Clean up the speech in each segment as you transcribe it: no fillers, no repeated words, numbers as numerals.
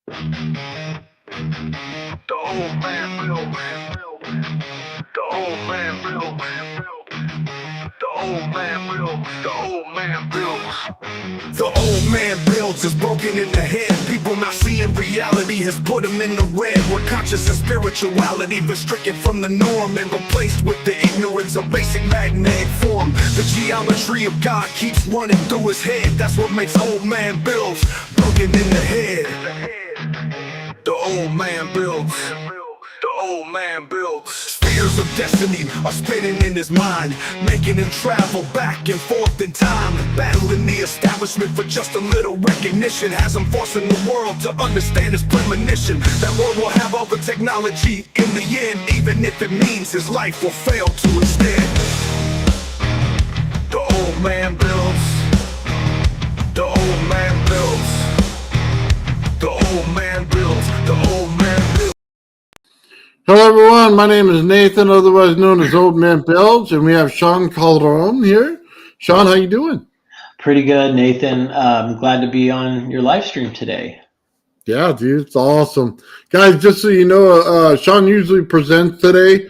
The old man built. The old man built. The old man built. The old man builds. The old man builds is broken in the head. People not seeing reality has put them in the red. Where conscious and spirituality been stricken from the norm and replaced with the ignorance of basic magnetic form. The geometry of God keeps running through his head. That's what makes old man builds broken in the head. The old man builds. The old man builds. Spheres of destiny are spinning in his mind, making him travel back and forth in time, battling the establishment for just a little recognition. Has him forcing the world to understand his premonition. That world will have all the technology in the end, even if it means his life will fail to instead. The old man builds. The old man builds. The old man builds. The old man builds. Hello everyone, my name is Nathan, otherwise known as Old Man Belge, and we have Shawn Calderon here. Shawn, how you doing? Pretty good, Nathan. I'm glad to be on your live stream today. Yeah, dude, it's awesome. Guys, just so you know, Shawn usually presents today,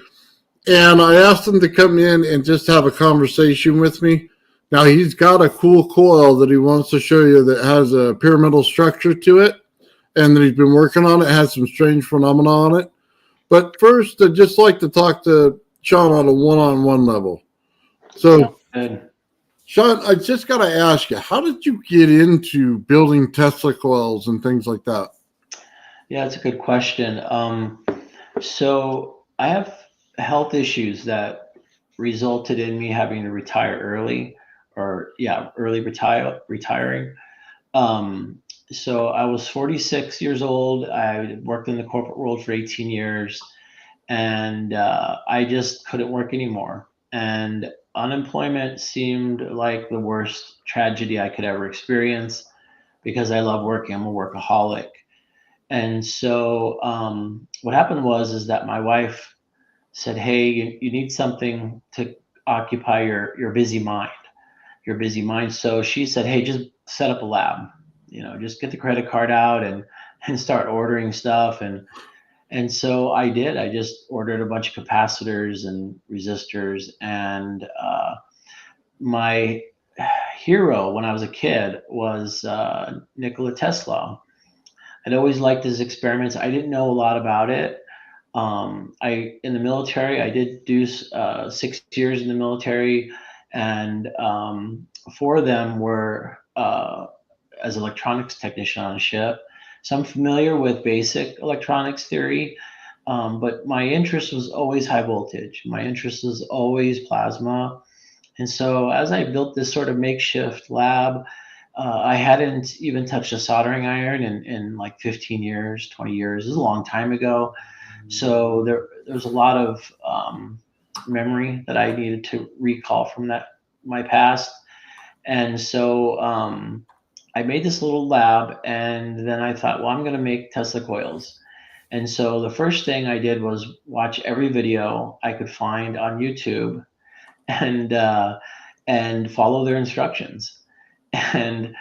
and I asked him to come in and just have a conversation with me. Now, he's got a cool coil that he wants to show you that has a pyramidal structure to it, and that he's been working on it. It has some strange phenomena on it. But first, I'd just like to talk to Shawn on a one-on-one level. So, Good. Shawn, I just got to ask you, how did you get into building Tesla coils and things like that? Yeah, that's a good question. So I have health issues that resulted in me having to retire early, early retiring. Um, so I was 46 years old. I worked in the corporate world for 18 years, and I just couldn't work anymore. And unemployment seemed like the worst tragedy I could ever experience because I love working. I'm a workaholic. And so what happened was is that my wife said, "Hey, you need something to occupy your busy mind, your busy mind." So she said, "Hey, just set up a lab. Just get the credit card out and start ordering stuff." And so I did. I just ordered a bunch of capacitors and resistors. And my hero when I was a kid was Nikola Tesla. I'd always liked his experiments. I didn't know a lot about it. I in the military, I did do 6 years in the military, and four of them were as electronics technician on a ship. So I'm familiar with basic electronics theory, but my interest was always high voltage. My interest was always plasma. And so as I built this sort of makeshift lab, I hadn't even touched a soldering iron in like 15 years, 20 years. This is a long time ago. So there's a lot of memory that I needed to recall from my past. And so I made this little lab, and then I thought, well, I'm going to make Tesla coils. And so the first thing I did was watch every video I could find on YouTube, and follow their instructions. And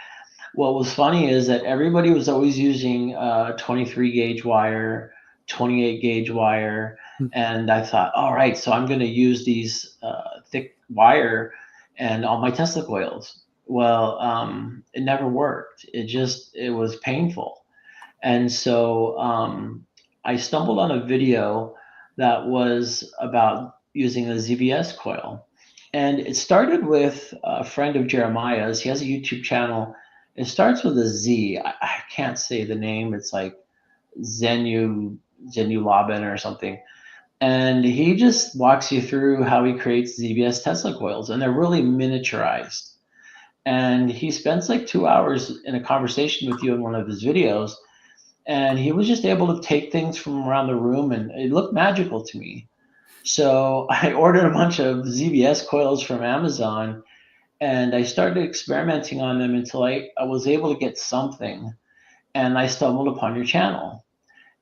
what was funny is that everybody was always using 23 gauge wire, 28 gauge wire. And I thought, all right, so I'm going to use these thick wire and all my Tesla coils. Well, it never worked. It was painful. And so I stumbled on a video that was about using a ZVS coil. And it started with a friend of Jeremiah's. He has a YouTube channel. It starts with a Z. I can't say the name. It's like Zenu Labin or something. And he just walks you through how he creates ZVS Tesla coils, and they're really miniaturized. And he spends like 2 hours in a conversation with you in one of his videos, and he was just able to take things from around the room, and it looked magical to me. So I ordered a bunch of ZVS coils from Amazon, and I started experimenting on them until I was able to get something. And I stumbled upon your channel,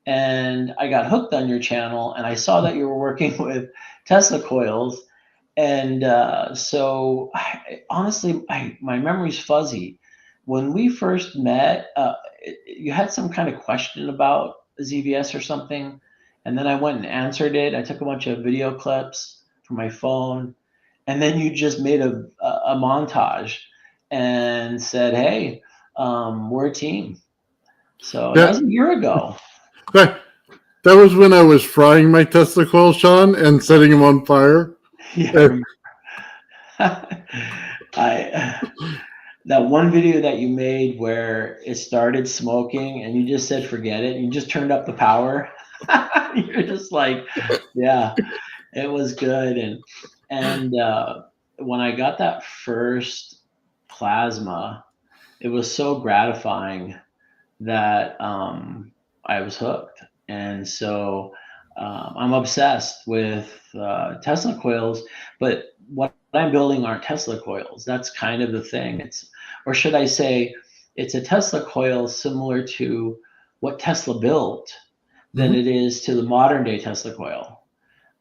and I got hooked on your channel, and I saw that you were working with Tesla coils. And honestly, my memory's fuzzy, when we first met, you had some kind of question about ZVS or something, and then I went and answered it. I took a bunch of video clips from my phone, and then you just made a montage and said, "Hey, we're a team." So that was That a year ago. that that was when I was frying my Tesla coil, Shawn, and setting them on fire. Yeah, I Uh, remember. I that one video that you made where it started smoking and you just said forget it. You just turned up the power. You're just like, yeah, it was good. And when I got that first plasma, it was so gratifying that I was hooked. And so I'm obsessed with Tesla coils, but what I'm building aren't Tesla coils. That's kind of the thing. Or should I say, it's a Tesla coil similar to what Tesla built than mhm. it is to the modern day Tesla coil.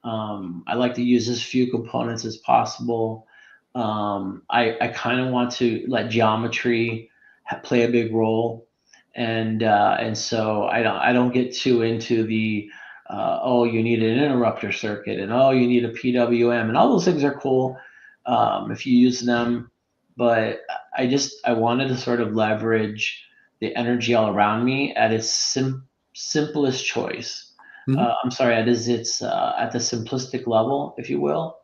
I like to use as few components as possible. I kind of want to let geometry play a big role, and so I don't get too into the oh, you need an interrupter circuit, and oh, you need a PWM, and all those things are cool if you use them, but I wanted to sort of leverage the energy all around me at its simplest choice. Mhm. I'm sorry, it's at the simplistic level, if you will.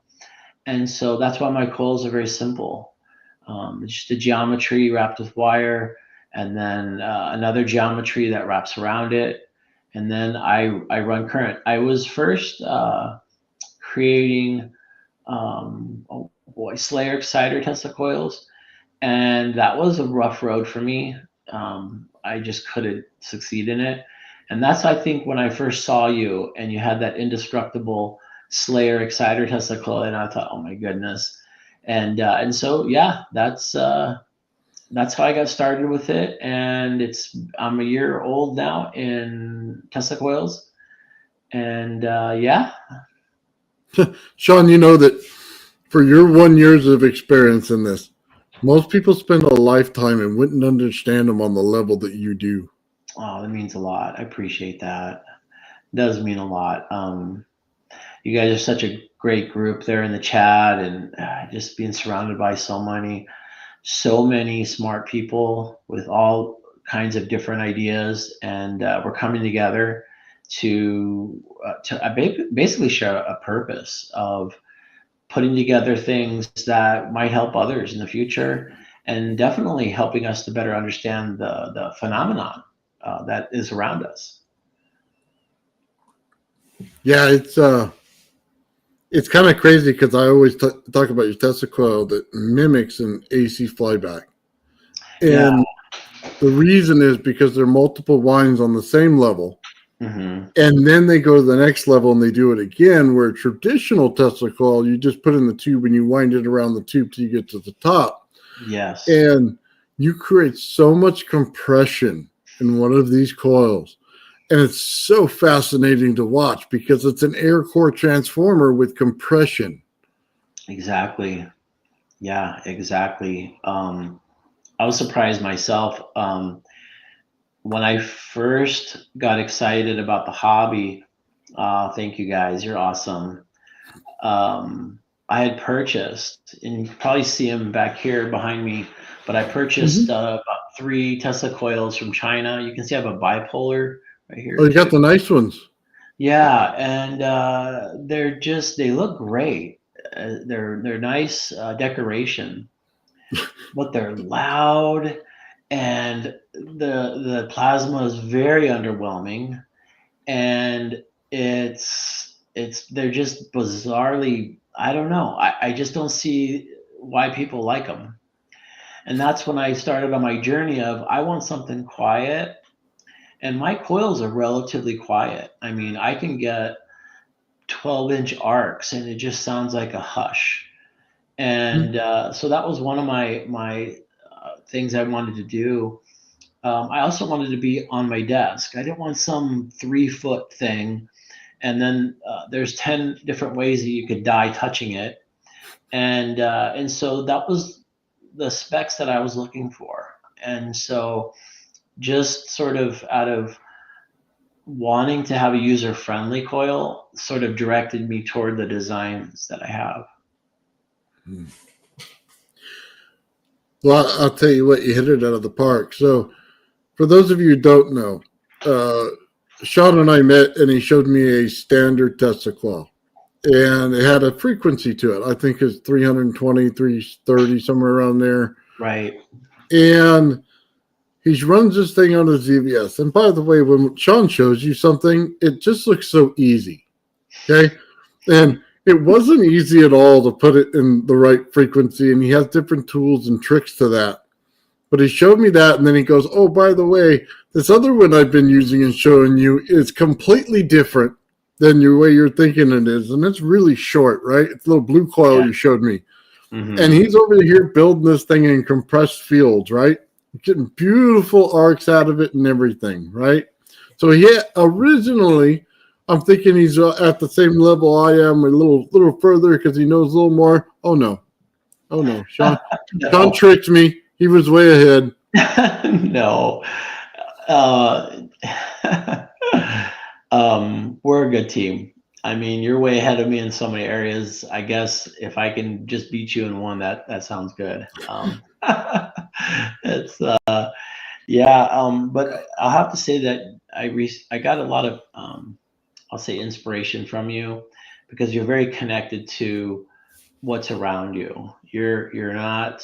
And so that's why my coils are very simple. It's just a geometry wrapped with wire, and then another geometry that wraps around it, and then I run current. I was first creating oh boy, Slayer exciter Tesla coils, and that was a rough road for me. I just couldn't succeed in it, and that's I think when I first saw you and you had that indestructible Slayer exciter Tesla coil, and I thought, oh my goodness, and so yeah, that's how I got started with it, and I'm a year old now in Tesla coils, and yeah. Shawn, you know that for your 1 years of experience in this, most people spend a lifetime and wouldn't understand them on the level that you do. Oh, that means a lot. I appreciate that. It does mean a lot. You guys are such a great group there in the chat, and just being surrounded by so many smart people with all kinds of different ideas, and we're coming together to basically share a purpose of putting together things that might help others in the future, and definitely helping us to better understand the phenomenon that is around us. Yeah, it's kind of crazy because I always talk about your Tesla coil that mimics an AC flyback, Yeah. and the reason is because there are multiple winds on the same level, Hmm. and then they go to the next level and they do it again. Where a traditional Tesla coil, you just put in the tube and you wind it around the tube till you get to the top, Yes. and you create so much compression in one of these coils. And it's so fascinating to watch because it's an air core transformer with compression. Exactly. Yeah, exactly. I was surprised myself when I first got excited about the hobby. Thank you guys. You're awesome. I had purchased, and you can probably see them back here behind me, but I purchased Mhm. about 3 Tesla coils from China. You can see I have a bipolar right Oh, here you got too. the nice ones. Yeah, and they look great. They're nice decoration, but they're loud, and the plasma is very underwhelming, and it's they're just bizarrely, I don't know, I just don't see why people like them. And that's when I started on my journey of I want something quiet, and my coils are relatively quiet. I mean, I can get 12-inch arcs and it just sounds like a hush. And so that was one of my things I wanted to do. I also wanted to be on my desk. I didn't want some 3 foot thing, and then there's 10 different ways that you could die touching it, and so that was the specs that I was looking for. And so just sort of out of wanting to have a user-friendly coil sort of directed me toward the designs that I have. Well, I'll tell you what, you hit it out of the park. So, for those of you who don't know, uh, Shawn and I met, and he showed me a standard Tesla coil, and it had a frequency to it. I think it's 320, 330, somewhere around there. Right. And he runs this thing on a ZVS. And by the way, when Shawn shows you something, it just looks so easy. Okay. And it wasn't easy at all to put it in the right frequency. And he has different tools and tricks to that. But he showed me that. And then he goes, oh, by the way, this other one I've been using and showing you is completely different than the way you're thinking it is. And it's really short, right? It's a little blue coil you showed me. Mm-hmm. And he's over here building this thing in compressed fields, right? Getting beautiful arcs out of it and everything, right? So originally, I'm thinking he's at the same level I am, a little further because he knows a little more. Oh no, Shawn, No. Shawn tricked me. He was way ahead. No. We're a good team. I mean, you're way ahead of me in so many areas. I guess if I can just beat you in one, that sounds good. It's but I'll have to say that I got a lot of I'll say inspiration from you because you're very connected to what's around you. You're not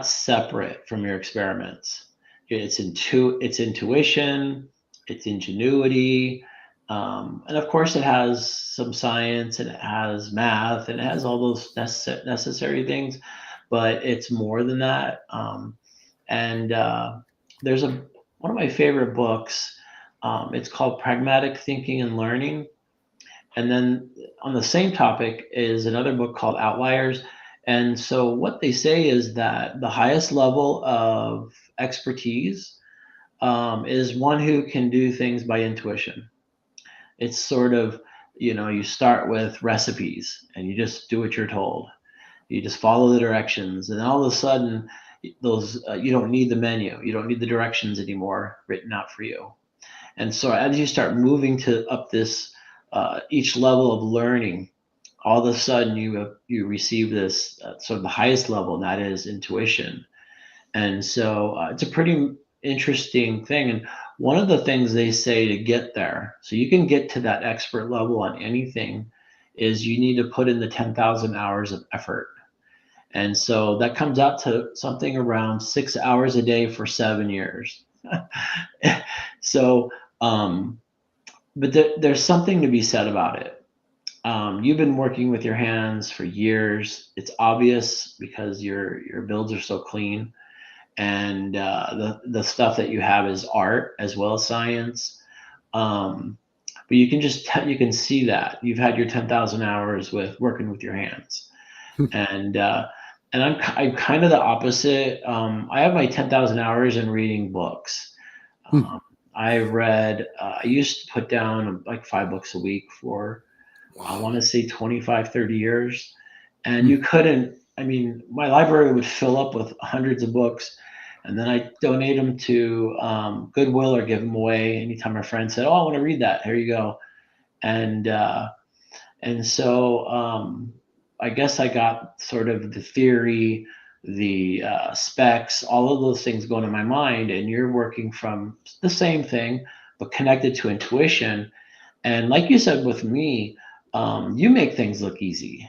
separate from your experiments. It's intuition, it's ingenuity, and of course it has some science and it has math and it has all those necessary things, but it's more than that. And there's one of my favorite books. It's called Pragmatic Thinking and Learning. And then on the same topic is another book called Outliers. And so what they say is that the highest level of expertise is one who can do things by intuition. It's sort of, you start with recipes and you just do what you're told. You just follow the directions, and all of a sudden, those you don't need the menu, you don't need the directions anymore written out for you. And so as you start moving up this each level of learning, all of a sudden you receive this sort of the highest level, and that is intuition. And so it's a pretty interesting thing. And one of the things they say to get there, so you can get to that expert level on anything, is you need to put in the 10,000 hours of effort. And so that comes out to something around 6 hours a day for 7 years. So, but there's something to be said about it. You've been working with your hands for years. It's obvious because your builds are so clean, and the stuff that you have is art as well as science. But you can see that you've had your 10,000 hours with working with your hands, and I'm kind of the opposite. I have my 10,000 hours in reading books. I read. I used to put down like 5 books a week for, I want to say 25, 30 years. And you couldn't, I mean, my library would fill up with hundreds of books, and then I donate them to Goodwill or give them away anytime a friend said, oh, I want to read that. Here you go. And so I guess I got sort of the theory, the specs, all of those things going in my mind, and you're working from the same thing, but connected to intuition. And like you said with me, you make things look easy.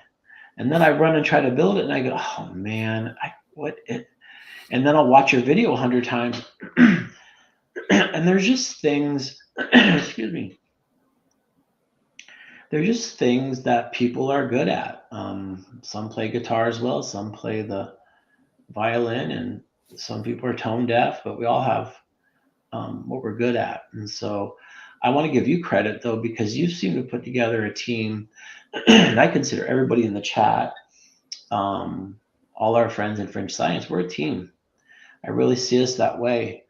And then I run and try to build it, and I go, oh man, and then I'll watch your video 100 times. And there's just things, excuse me, they're just things that people are good at. Some play guitar as well, some play the violin, and some people are tone deaf, but we all have what we're good at. And so I want to give you credit though, because you seem to put together a team, and I consider everybody in the chat, all our friends in Fringe Science, we're a team. I really see us that way.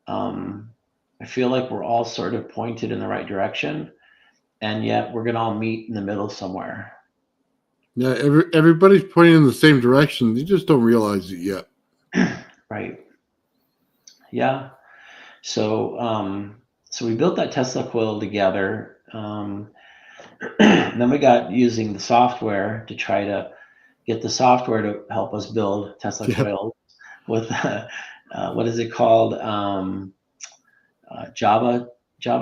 I feel like we're all sort of pointed in the right direction, and yet we're going to all meet in the middle somewhere. Yeah, everybody's pointing in the same direction. They just don't realize it yet. Right. Yeah. So, so we built that Tesla coil together. Then we got using the software to try to get the software to help us build Tesla Yeah, coils with what is it called? Java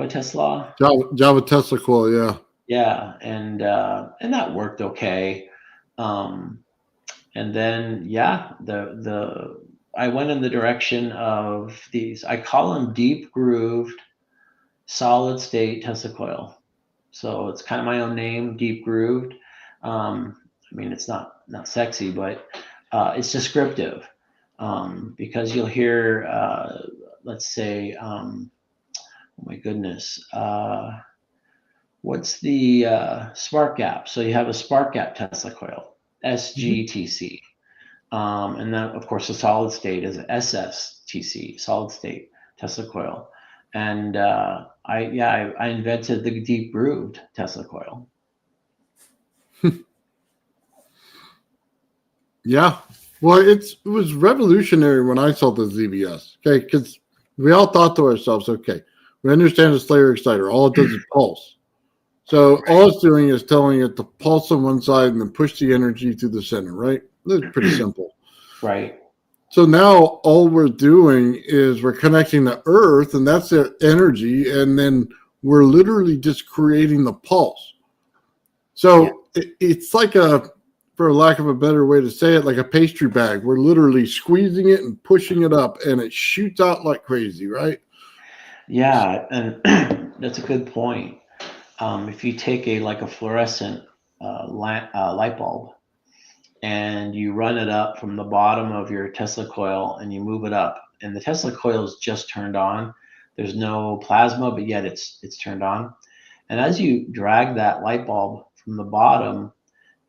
Tesla. Java Tesla coil. Yeah. Yeah, and that worked okay. Um, and then yeah, the I went in the direction of these. I call them deep grooved solid state Tesla coil. So it's kind of my own name, deep grooved. I mean, it's not sexy, but it's descriptive because you'll hear, let's say, oh my goodness, what's the spark gap? So you have a spark gap Tesla coil, Mhm. SGTC. And then, of course, the solid state is SSTC, solid state Tesla coil. And I invented the deep grooved Tesla coil. Yeah. Well, it was revolutionary when I saw the ZBS. Okay, because we all thought to ourselves, okay, we understand the Slayer exciter. All it does is pulse. So all it's doing is telling it to pulse on one side and then push the energy to the center, right? That's pretty simple. Right. So now all we're doing is we're connecting the earth, and that's the energy, and then we're literally just creating the pulse. Yeah. So it's like for lack of a better way to say it, like a pastry bag. We're literally squeezing it and pushing it up, and it shoots out like crazy, right? Yeah, and that's a good point. If you take a fluorescent light bulb and you run it up from the bottom of your Tesla coil and you move it up, and the Tesla coil is just turned on. There's no plasma, but yet it's turned on. And as you drag that light bulb from the bottom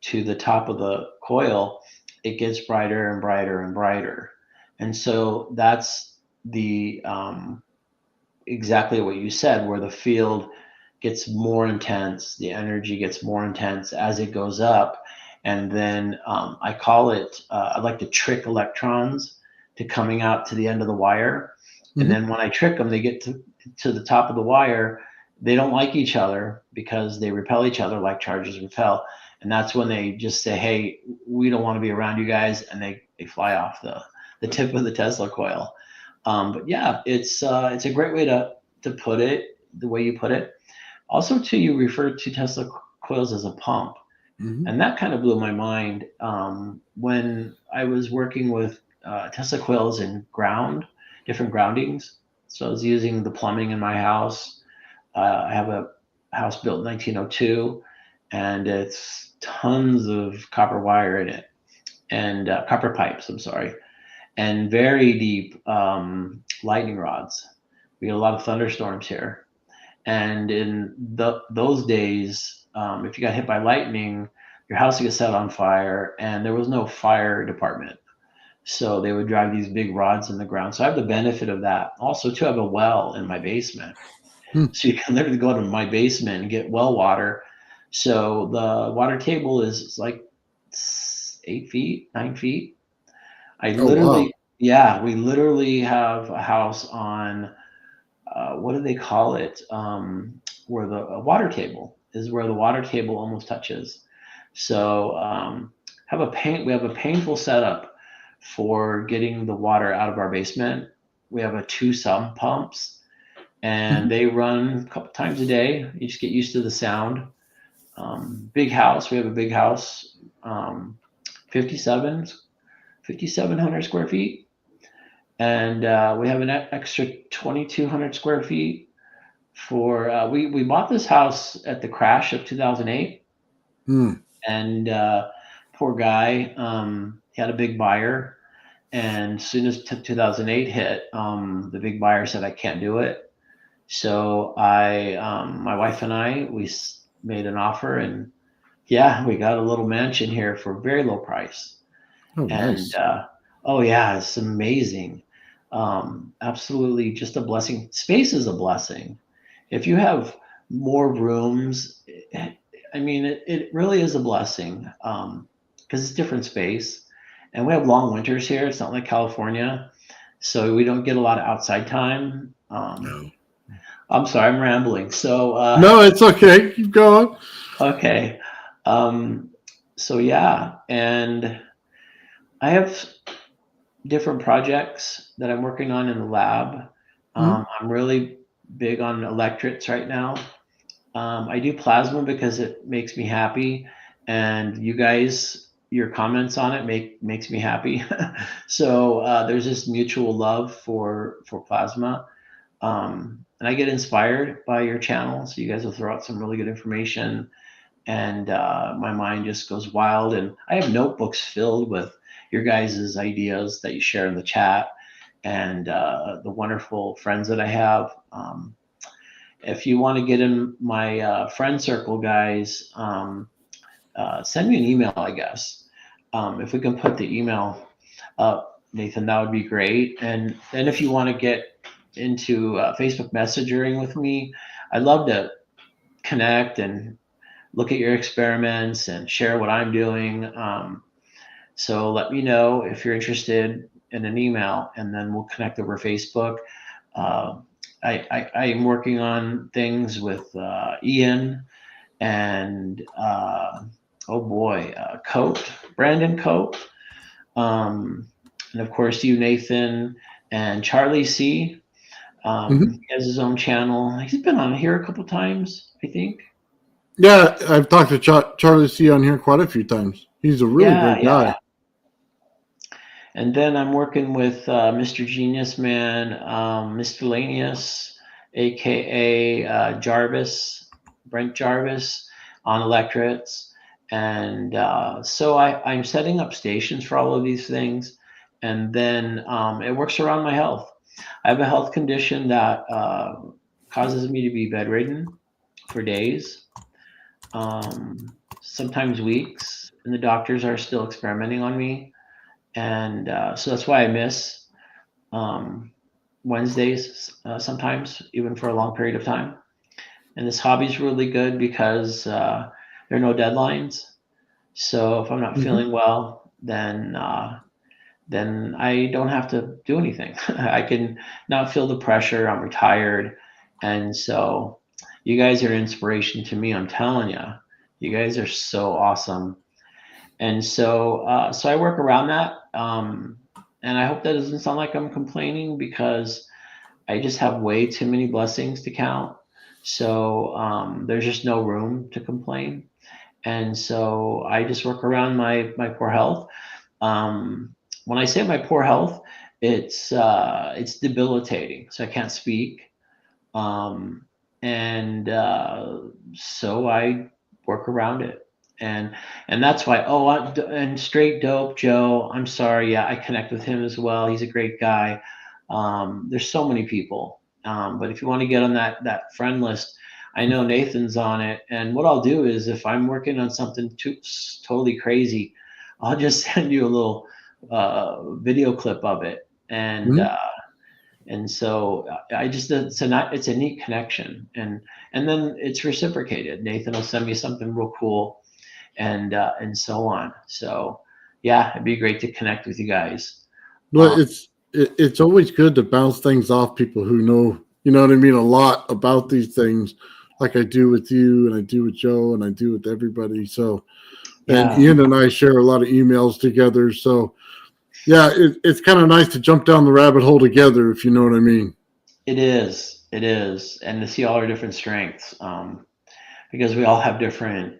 to the top of the coil, it gets brighter and brighter and brighter. And so that's the exactly what you said, where the field gets more intense, the energy gets more intense as it goes up. And then I call it, I like to trick electrons to coming out to the end of the wire. And Mm-hmm. then when I trick them, they get to the top of the wire. They don't like each other because they repel each other like charges repel. And that's when they just say, hey, we don't want to be around you guys. And they fly off the tip of the Tesla coil. But yeah, it's a great way to put it, the way you put it. Also, too, you referred to Tesla coils as a pump, Mm-hmm. and that kind of blew my mind when I was working with Tesla coils and different groundings. So I was using the plumbing in my house. I have a house built in 1902, and it's tons of copper wire in it and copper pipes. I'm sorry, and very deep lightning rods. We get a lot of thunderstorms here. And in those days, if you got hit by lightning, your house would get set on fire, and there was no fire department. So they would drive these big rods in the ground. So I have the benefit of that. Also, too, I have a well in my basement. So you can literally go to my basement and get well water. So the water table is like 8 feet, 9 feet. I Oh wow. literally, yeah, we literally have a house on what do they call it? Where the water table is where the water table almost touches. So we have a painful setup for getting the water out of our basement. We have two sump pumps, and Mhm. they run a couple times a day. You just get used to the sound. Big house. We have a big house, um, 57, 5,700 square feet, and we have an extra 2,200 square feet for we bought this house at the crash of 2008, Mm. and poor guy, he had a big buyer, and as soon as 2008 hit, the big buyer said I can't do it. So my wife and I, made an offer, and yeah, we got a little mansion here for a very low price. Oh, And nice. oh yeah, it's amazing. Absolutely, just a blessing. Space is a blessing. If you have more rooms, I mean, it really is a blessing, because it's different space, and we have long winters here. It's not like California, so we don't get a lot of outside time. No. I'm sorry, I'm rambling. So, No, it's okay. Keep going. okay. Um, so yeah, and I have different projects that I'm working on in the lab. Mhm. I'm really big on electrets right now. I do plasma because it makes me happy, and you guys, your comments on it makes me happy. So there's this mutual love for plasma, and I get inspired by your channel. So you guys will throw out some really good information, and my mind just goes wild. And I have notebooks filled with your guys' ideas that you share in the chat, and the wonderful friends that I have. If you want to get in my friend circle, guys, send me an email, I guess. If we can put the email up, Nathan, that would be great. And then if you want to get into Facebook messaging with me, I'd love to connect and look at your experiments and share what I'm doing. So let me know if you're interested in an email, and then we'll connect over Facebook. Uh, I am working on things with Ian and oh boy, Coat, Brandon Coat, and of course you, Nathan, and Charlie C. Mhm. He has his own channel. He's been on here a couple times, I think. Yeah, I've talked to Charlie C on here quite a few times. He's a really Yeah, great yeah. guy. And then I'm working with Mr. Genius Man, Miscellaneous, aka Jarvis, Brent Jarvis, on electrodes. And so I'm setting up stations for all of these things. And then it works around my health. I have a health condition that causes me to be bedridden for days, sometimes weeks, and the doctors are still experimenting on me, and so that's why I miss um, Wednesdays sometimes, even for a long period of time. And this hobby is really good because there are no deadlines. So if I'm not Mhm. feeling well, then I don't have to do anything. I can not feel the pressure. I'm retired, and so you guys are an inspiration to me. I'm telling you, you guys are so awesome. And so I work around that. And I hope that doesn't sound like I'm complaining, because I just have way too many blessings to count. So there's just no room to complain. And so I just work around my poor health. When I say my poor health, it's debilitating. So I can't speak. Um, and so I work around it, and and that's why. Oh, and Straight Dope Joe, I'm sorry. Yeah, I connect with him as well. He's a great guy. There's so many people, but if you want to get on that friend list, I know Nathan's on it. And what I'll do is, if I'm working on something totally crazy, I'll just send you a little video clip of it, Mhm. and so I just it's a neat connection, and then it's reciprocated. Nathan will send me something real cool, and so on. So yeah, it'd be great to connect with you guys. But it's always good to bounce things off people who know, you know what I mean, a lot about these things, like I do with you, and I do with Joe, and I do with everybody. So, and Yeah, Ian and I share a lot of emails together. So, yeah, it's kind of nice to jump down the rabbit hole together, if you know what I mean. it is. It is, and to see all our different strengths, because we all have different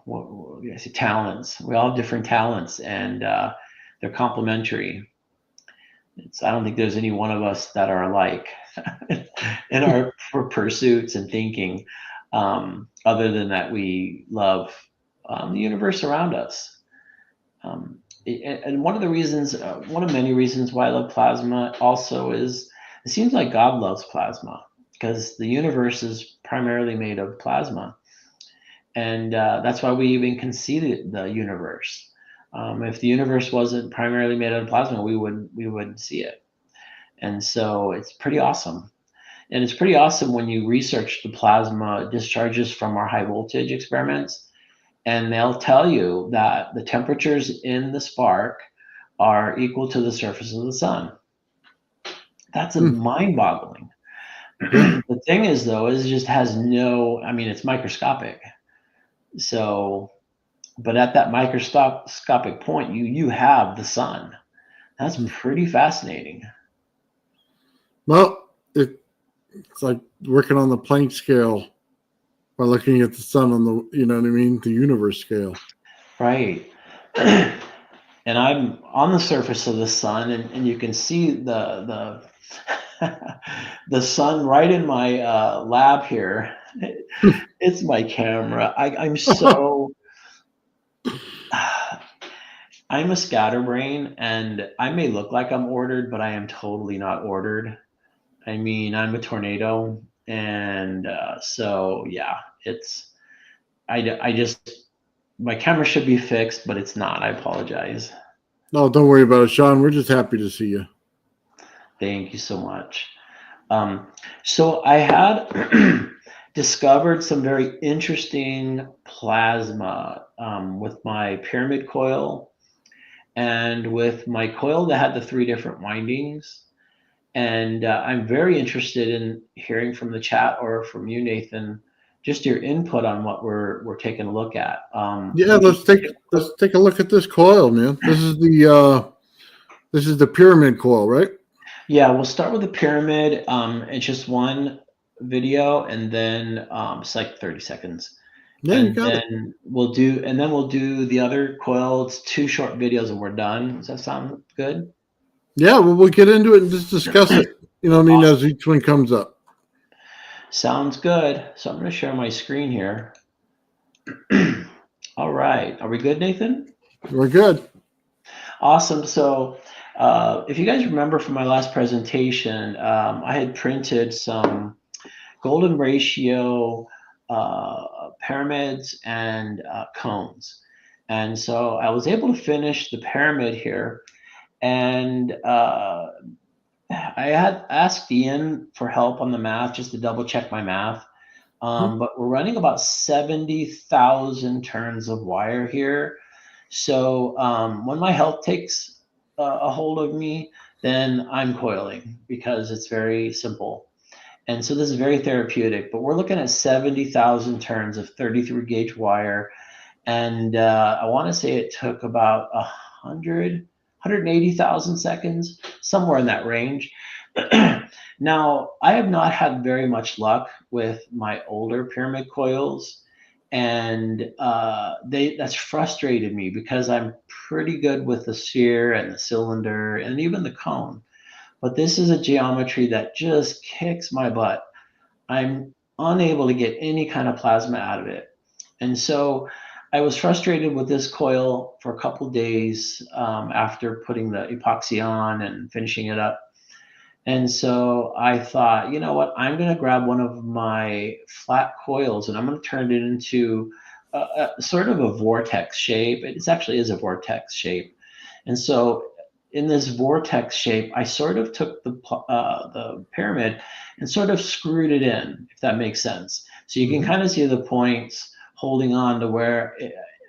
what do I say, talents. We all have different talents, and they're complementary. I don't think there's any one of us that are alike in our pursuits and thinking, other than that we love the universe around us. And one of the reasons, one of many reasons why I love plasma also is it seems like God loves plasma, because the universe is primarily made of plasma, and that's why we even can see the universe. If the universe wasn't primarily made out of plasma, we wouldn't see it, and so it's pretty awesome. And it's pretty awesome when you research the plasma discharges from our high voltage experiments, and they'll tell you that the temperatures in the spark are equal to the surface of the sun. That's a Hmm. mind-boggling. Yeah. The thing is, though, is it just has no, I mean, it's microscopic. So, but at that microscopic point, you have the sun. That's Hmm. pretty fascinating. Well, it's like working on the Planck scale by looking at the sun on the, you know what I mean, the universe scale. Right. And I'm on the surface of the sun, and you can see the sun right in my lab here. It's my camera. I'm so I'm a scatterbrain, and I may look like I'm ordered, but I am totally not ordered. I mean, I'm a tornado, and so yeah, it's I just my camera should be fixed, but it's not. I apologize. No, don't worry about it, Shawn. We're just happy to see you. Thank you so much. Um, so I had discovered some very interesting plasma with my pyramid coil and with my coil that had the three different windings. And I'm very interested in hearing from the chat or from you, Nathan, just your input on what we're taking a look at. Yeah, We can let's take a look at this coil, man. This is the pyramid coil, right? Yeah, we'll start with the pyramid. It's just one video, and then it's like 30 seconds. Yeah, you And got it. then we'll do the other coil. It's two short videos and we're done. Does that sound good? Yeah, well, we'll get into it and just discuss it. You know what I mean, as Awesome. each one comes up. Sounds good. So I'm going to share my screen here. All right. Are we good, Nathan? We're good. Awesome. So if you guys remember from my last presentation, I had printed some golden ratio pyramids and cones. And so I was able to finish the pyramid here. And I had asked Ian for help on the math just to double check my math. But we're running about 70,000 turns of wire here. So when my health takes a hold of me, then I'm coiling because it's very simple. And so this is very therapeutic, but we're looking at 70,000 turns of 33 gauge wire. And I want to say it took about 180,000 seconds, somewhere in that range. Now, I have not had very much luck with my older pyramid coils, and that's frustrated me because I'm pretty good with the sphere and the cylinder and even the cone. But this is a geometry that just kicks my butt. I'm unable to get any kind of plasma out of it. And so I was frustrated with this coil for a couple of days after putting the epoxy on and finishing it up. And so I thought, you know what, I'm going to grab one of my flat coils and I'm going to turn it into a sort of a vortex shape. It actually is a vortex shape. And so in this vortex shape, I sort of took the pyramid and sort of screwed it in, if that makes sense. So you can kind of see the points holding on to where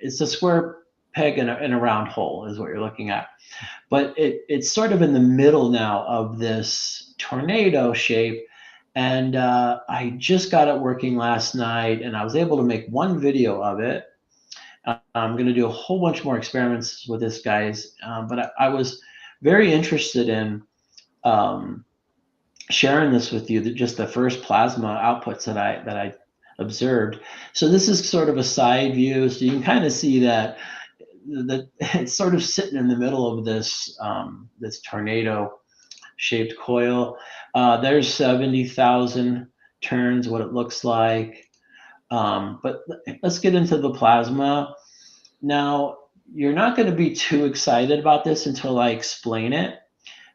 it's a square peg in a round hole is what you're looking at. But it's sort of in the middle now of this tornado shape. And I just got it working last night and I was able to make one video of it. I'm going to do a whole bunch more experiments with this, guys. But I was very interested in sharing this with you, just the first plasma outputs that I observed. So this is sort of a side view, so you can kind of see that it's sort of sitting in the middle of this tornado shaped coil. There's 70,000 turns, what it looks like. But let's get into the plasma. Now, you're not going to be too excited about this until I explain it,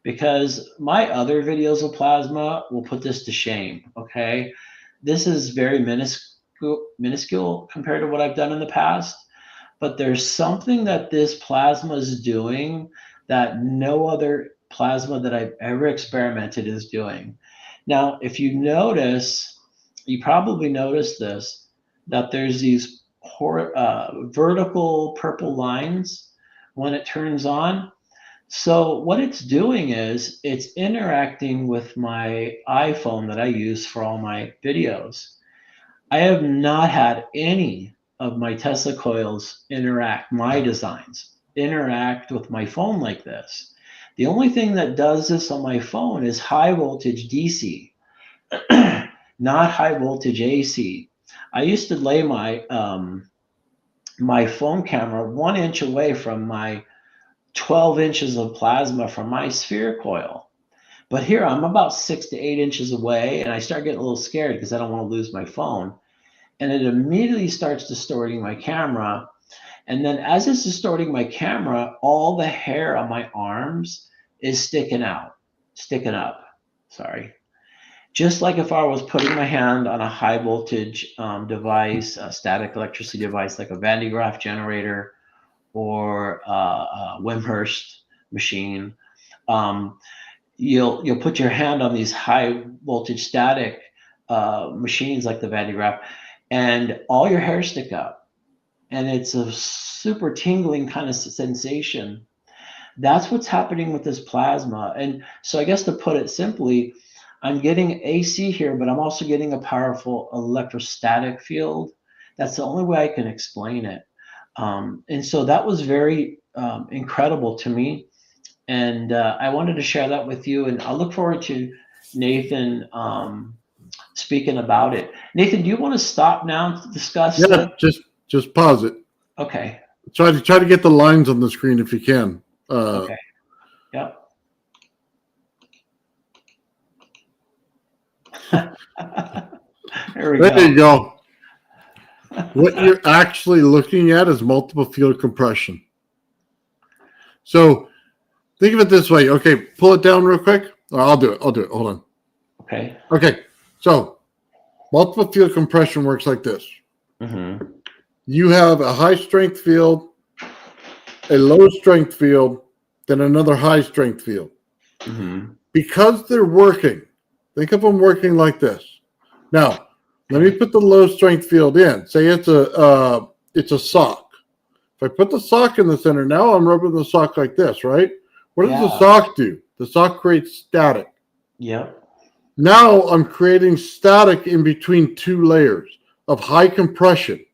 because my other videos of plasma will put this to shame, okay? This is very minuscule compared to what I've done in the past, but there's something that this plasma is doing that no other plasma that I've ever experimented is doing. Now, if you notice, you probably noticed this, that there's these vertical purple lines when it turns on. So what it's doing is it's interacting with my iPhone that I use for all my videos. I have not had any of my Tesla coils my designs interact with my phone like this. The only thing that does this on my phone is high voltage DC, not high voltage AC. I used to lay my phone camera 1 inch away from my 12 inches of plasma from my sphere coil. But here I'm about 6 to 8 inches away, and I start getting a little scared because I don't want to lose my phone. And it immediately starts distorting my camera. And then as it's distorting my camera, all the hair on my arms is sticking up. Sorry. Just like if I was putting my hand on a high voltage device, a static electricity device like a Van de Graaff generator or a Wimhurst machine, you'll put your hand on these high voltage static machines like the Van de Graaff, and all your hair stick up, and it's a super tingling kind of sensation. That's what's happening with this plasma. And so I guess to put it simply, I'm getting AC here, but I'm also getting a powerful electrostatic field. That's the only way I can explain it. And so that was very incredible to me. And I wanted to share that with you. And I look forward to Nathan speaking about it. Nathan, do you want to stop now to discuss? Yeah, just pause it. Okay. Try to get the lines on the screen if you can. Okay. Yep. There you go. What you're actually looking at is multiple field compression. So think of it this way. Okay, pull it down real quick. Or I'll do it. Hold on. Okay. Okay. So multiple field compression works like this. Mm-hmm. You have a high strength field, a low strength field, then another high strength field. Mm-hmm. Because they're working, think of them working like this. Now, let me put the low strength field in. Say it's a sock. If I put the sock in the center, now I'm rubbing the sock like this, right? What does the sock do? The sock creates static. Yep. Now I'm creating static in between two layers of high compression.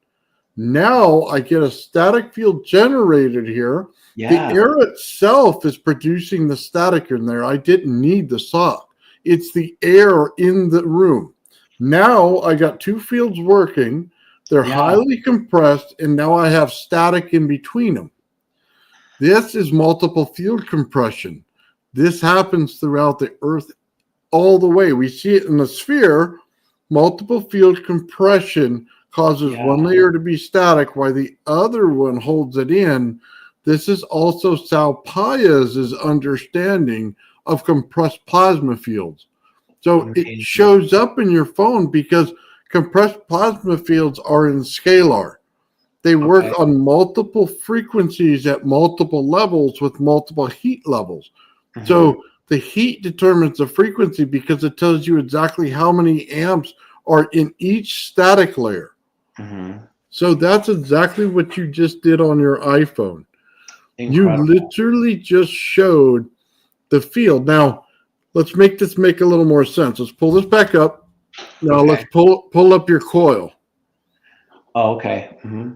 Now I get a static field generated here. Yeah. The air itself is producing the static in there. I didn't need the sock. It's the air in the room. Now I got two fields working. They're highly compressed, and now I have static in between them. This is multiple field compression. This happens throughout the Earth all the way. We see it in the sphere. Multiple field compression causes one layer to be static while the other one holds it in. This is also Sal Paez's understanding of compressed plasma fields. So it shows up in your phone because compressed plasma fields are in scalar. They work on multiple frequencies at multiple levels with multiple heat levels. Mm-hmm. So the heat determines the frequency because it tells you exactly how many amps are in each static layer. Mm-hmm. So that's exactly what you just did on your iPhone. Incredible. You literally just showed the field. Now, let's make this make a little more sense. Let's pull this back up. Now let's pull up your coil. Oh, okay. Mm-hmm.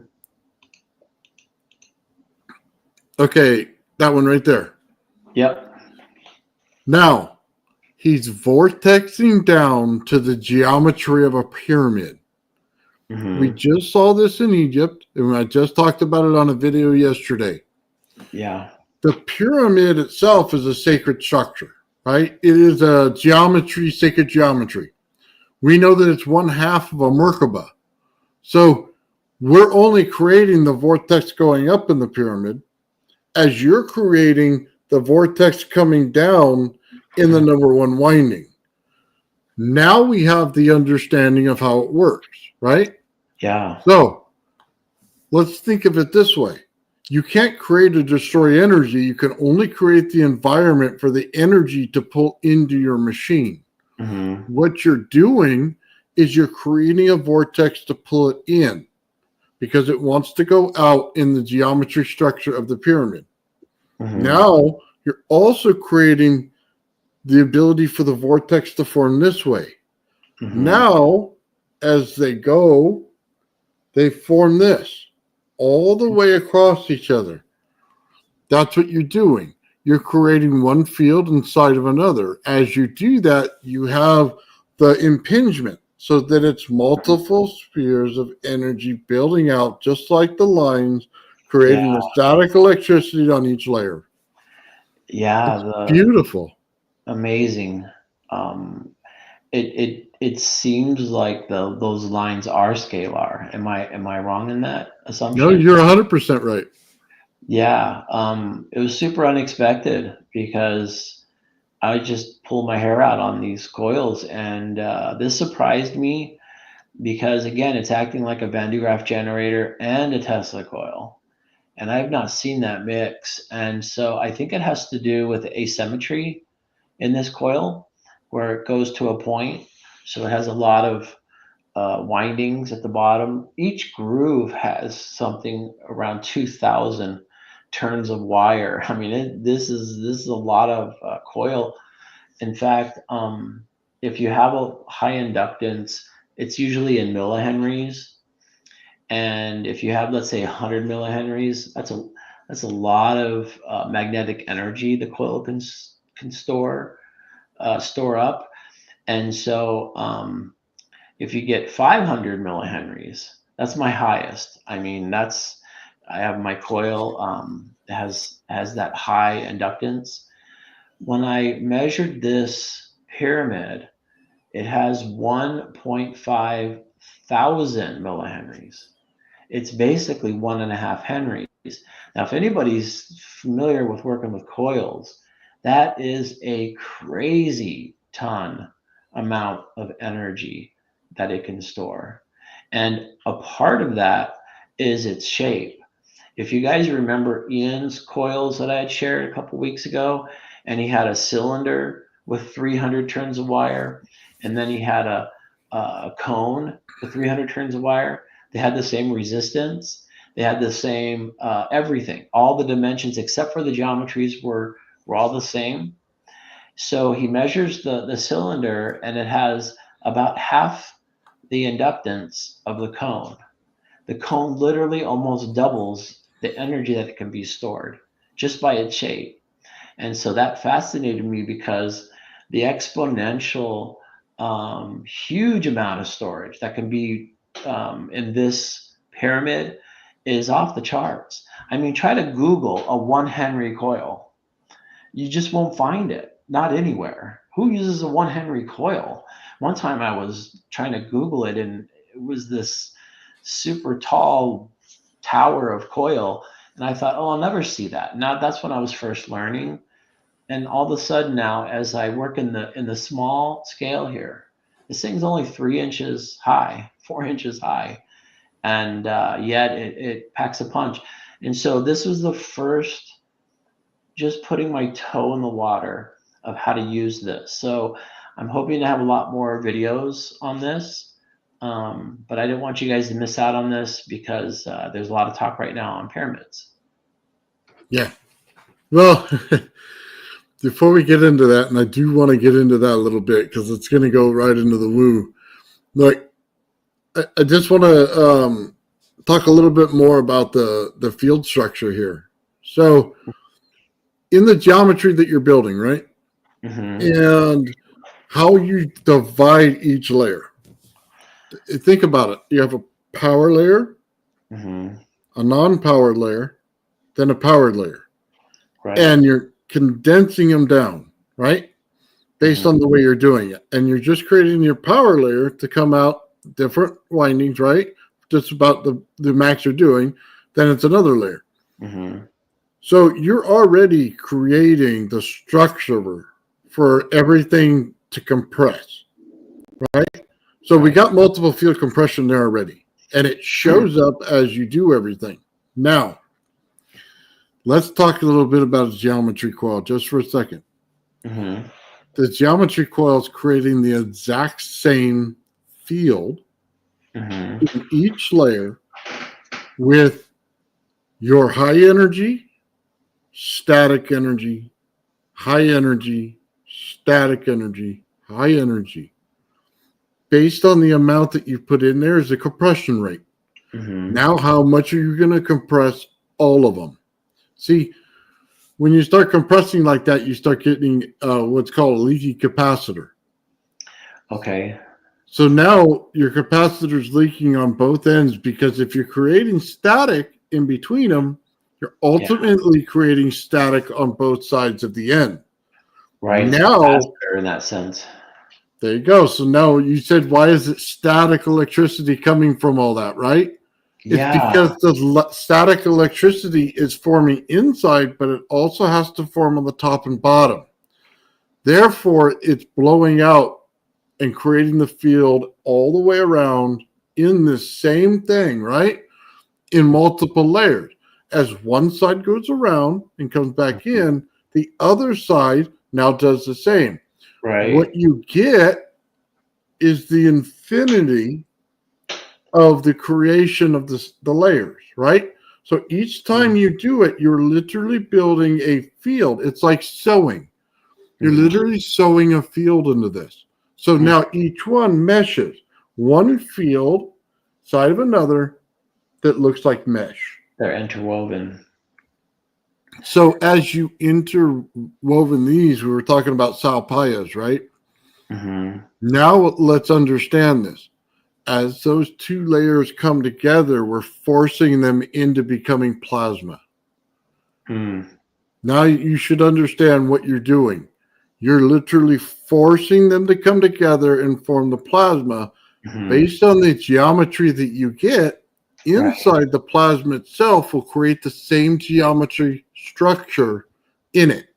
Okay, that one right there. Yep. Now, he's vortexing down to the geometry of a pyramid. Mm-hmm. We just saw this in Egypt, and I just talked about it on a video yesterday. Yeah. The pyramid itself is a sacred structure, right? It is a geometry, sacred geometry. We know that it's one half of a Merkaba. So we're only creating the vortex going up in the pyramid as you're creating the vortex coming down in the number one winding. Now we have the understanding of how it works, right? Yeah. So let's think of it this way. You can't create or destroy energy. You can only create the environment for the energy to pull into your machine. Mm-hmm. What you're doing is you're creating a vortex to pull it in because it wants to go out in the geometry structure of the pyramid. Mm-hmm. Now you're also creating the ability for the vortex to form this way. Mm-hmm. Now, as they go, they form this all the way across each other. That's what you're doing. You're creating one field inside of another. As you do that, you have the impingement so that it's multiple spheres of energy building out, just like the lines, creating Yeah. the static electricity on each layer. Yeah. It's beautiful. Amazing. Um, it seems like those lines are scalar. Am I wrong in that No, assumption? you're 100% right. Yeah. It was super unexpected because I just pulled my hair out on these coils, and this surprised me because again, it's acting like a Van de Graaff generator and a Tesla coil, and I've not seen that mix, and so I think it has to do with asymmetry in this coil where it goes to a point. So it has a lot of windings at the bottom. Each groove has something around 2,000 turns of wire. I mean, this is a lot of coil. In fact, if you have a high inductance, it's usually in millihenries. And if you have, let's say, 100 millihenries, that's a lot of magnetic energy the coil can store up. And so if you get 500 millihenries, that's my highest. I mean, I have my coil has that high inductance. When I measured this pyramid, it has 1.5 thousand millihenries. It's basically 1.5 henries. Now, if anybody's familiar with working with coils, that is a crazy ton amount of energy that it can store. And a part of that is its shape. If you guys remember Ian's coils that I had shared a couple weeks ago, and he had a cylinder with 300 turns of wire, and then he had a cone with 300 turns of wire, they had the same resistance. They had the same everything. All the dimensions except for the geometries were all the same. So he measures the cylinder, and it has about half the inductance of the cone. The cone literally almost doubles the energy that it can be stored just by its shape. And so that fascinated me because the exponential huge amount of storage that can be in this pyramid is off the charts. I mean, try to Google a 1 Henry coil. You just won't find it, not anywhere. Who uses a 1 Henry coil? One time I was trying to Google it, and it was this super tall tower of coil. And I thought, oh, I'll never see that. Now that's when I was first learning. And all of a sudden now, as I work in the small scale here, this thing's only 3 inches high, 4 inches high, and yet it packs a punch. And so this was the first, just putting my toe in the water of how to use this. So I'm hoping to have a lot more videos on this. But I didn't want you guys to miss out on this because there's a lot of talk right now on pyramids. Yeah. Well, before we get into that, and I do want to get into that a little bit because it's going to go right into the woo. Like, I just want to talk a little bit more about the field structure here. So, in the geometry that you're building, right? Mm-hmm. And how you divide each layer. Think about it. You have a power layer, Mm-hmm. a non-powered layer, then a powered layer. Right. And you're condensing them down, right? Based Mm-hmm. on the way you're doing it. And you're just creating your power layer to come out different windings, right? Just about the max you're doing. Then it's another layer. Mm-hmm. So you're already creating the structure for everything to compress, right? So we Right. got multiple field compression there already. And it shows up as you do everything. Now, let's talk a little bit about geometry coil just for a second. Mm-hmm. the geometry coil is creating the exact same field Mm-hmm. in each layer with your high energy, static energy, high energy, static energy, high energy. Based on the amount that you put in there is the compression rate. Mm-hmm. Now, how much are you going to compress all of them? See, when you start compressing like that, you start getting what's called a leaky capacitor. Okay. So now your capacitor is leaking on both ends because if you're creating static in between them, you're ultimately creating static on both sides of the end. Right. It's Now, capacitor in that sense. there you go. So now you said, why is it static electricity coming from all that, right? It's Yeah. because the static electricity is forming inside, but it also has to form on the top and bottom. Therefore, it's blowing out and creating the field all the way around in the same thing, right? In multiple layers. As one side goes around and comes back in, the other side now does the same. Right. What you get is the infinity of the creation of the layers, right? So each time you do it, you're literally building a field. It's like sewing. You're literally sewing a field into this. So now each one meshes one field side of another that looks like mesh. They're interwoven. So as you interwoven these, we were talking about salpayas, right? Mm-hmm. Now let's understand this. As those two layers come together, we're forcing them into becoming plasma. Now you should understand what you're doing. You're literally forcing them to come together and form the plasma based on the geometry that you get. Inside the plasma itself will create the same geometry structure in it.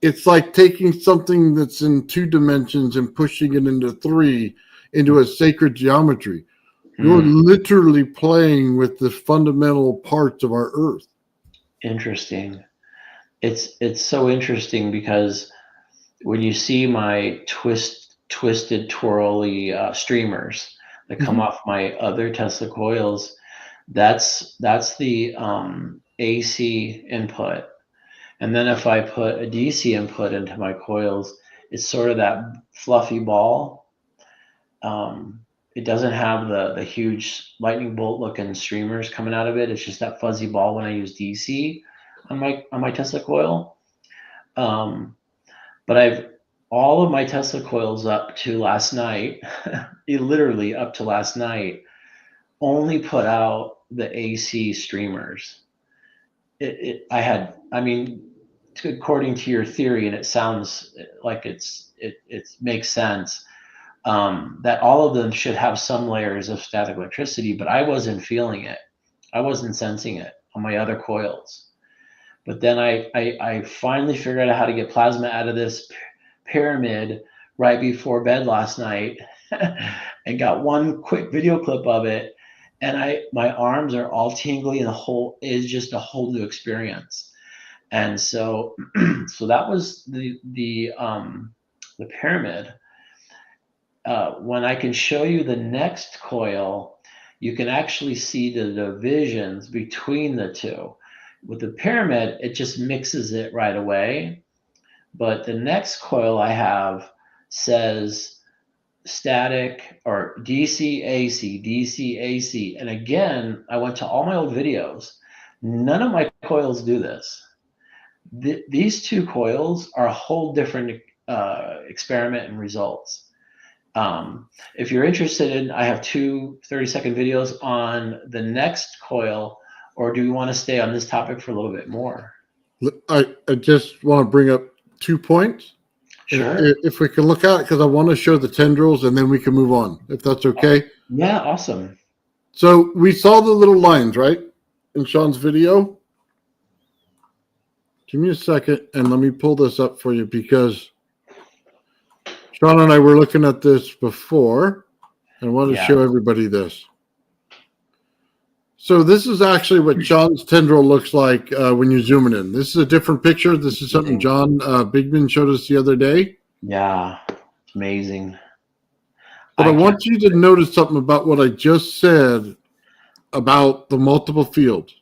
It's like taking something that's in 2 dimensions and pushing it into 3 into a sacred geometry. You're literally playing with the fundamental parts of our earth. Interesting. It's so interesting because when you see my twisted twirly streamers that come off my other Tesla coils, that's the AC input. And then if I put a DC input into my coils, it's sort of that fluffy ball. It doesn't have the huge lightning bolt looking streamers coming out of it. It's just that fuzzy ball when I use DC on my Tesla coil. But I've all of my Tesla coils up to last night, literally up to last night, only put out the AC streamers. I mean, according to your theory, and it sounds like it makes sense, that all of them should have some layers of static electricity, but I wasn't feeling it. I wasn't sensing it on my other coils. But then I finally figured out how to get plasma out of this pyramid right before bed last night and got one quick video clip of it. And my arms are all tingly and is just a whole new experience. And so that was the pyramid. When I can show you the next coil, you can actually see the divisions between the two. With the pyramid, it just mixes it right away. But the next coil I have says static or DC AC, DC AC. And again, I went to all my old videos. None of my coils do this. These two coils are a whole different experiment and results. If you're interested I have 2 30-second videos on the next coil, or do you want to stay on this topic for a little bit more? I just want to bring up 2 points. Sure. If we can look at it, because I want to show the tendrils and then we can move on, if that's okay. Yeah, awesome. So we saw the little lines, right, in Shawn's video. Give me a second and let me pull this up for you because Shawn and I were looking at this before and I want to show everybody this. So this is actually what Shawn's tendril looks like when you're zooming in. This is a different picture. This is something John Bigman showed us the other day. Yeah, it's amazing. But I I can't. want you to notice something about what I just said about the multiple fields.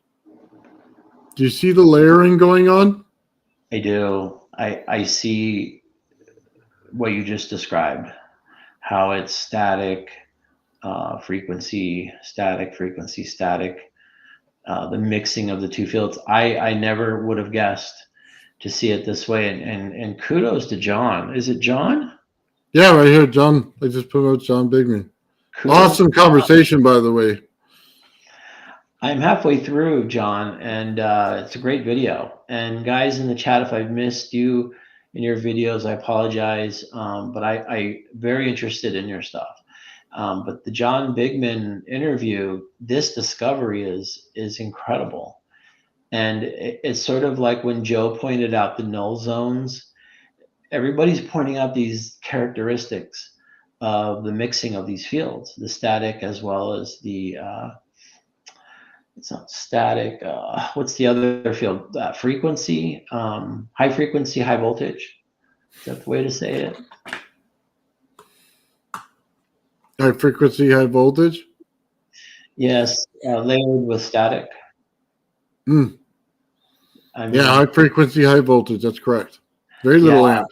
Do you see the layering going on? I do. I see what you just described. How it's static, static, frequency, static. The mixing of the two fields. I never would have guessed to see it this way. And kudos to John. Is it John? Yeah, right here, John. I just promote John Bigman. Kudos. Awesome conversation, by the way. I'm halfway through, John, and it's a great video. And guys in the chat, if I've missed you in your videos, I apologize. But I very interested in your stuff. But the John Bigman interview, this discovery is incredible. And it's sort of like when Joe pointed out the null zones. Everybody's pointing out these characteristics of the mixing of these fields, the static as well as the it's not static. What's the other field? Frequency, high frequency, high voltage. Is that the way to say it? High frequency, high voltage. Yes, layered with static. Mm. I Yeah, mean, high frequency, high voltage. That's correct. Very yeah. little amps.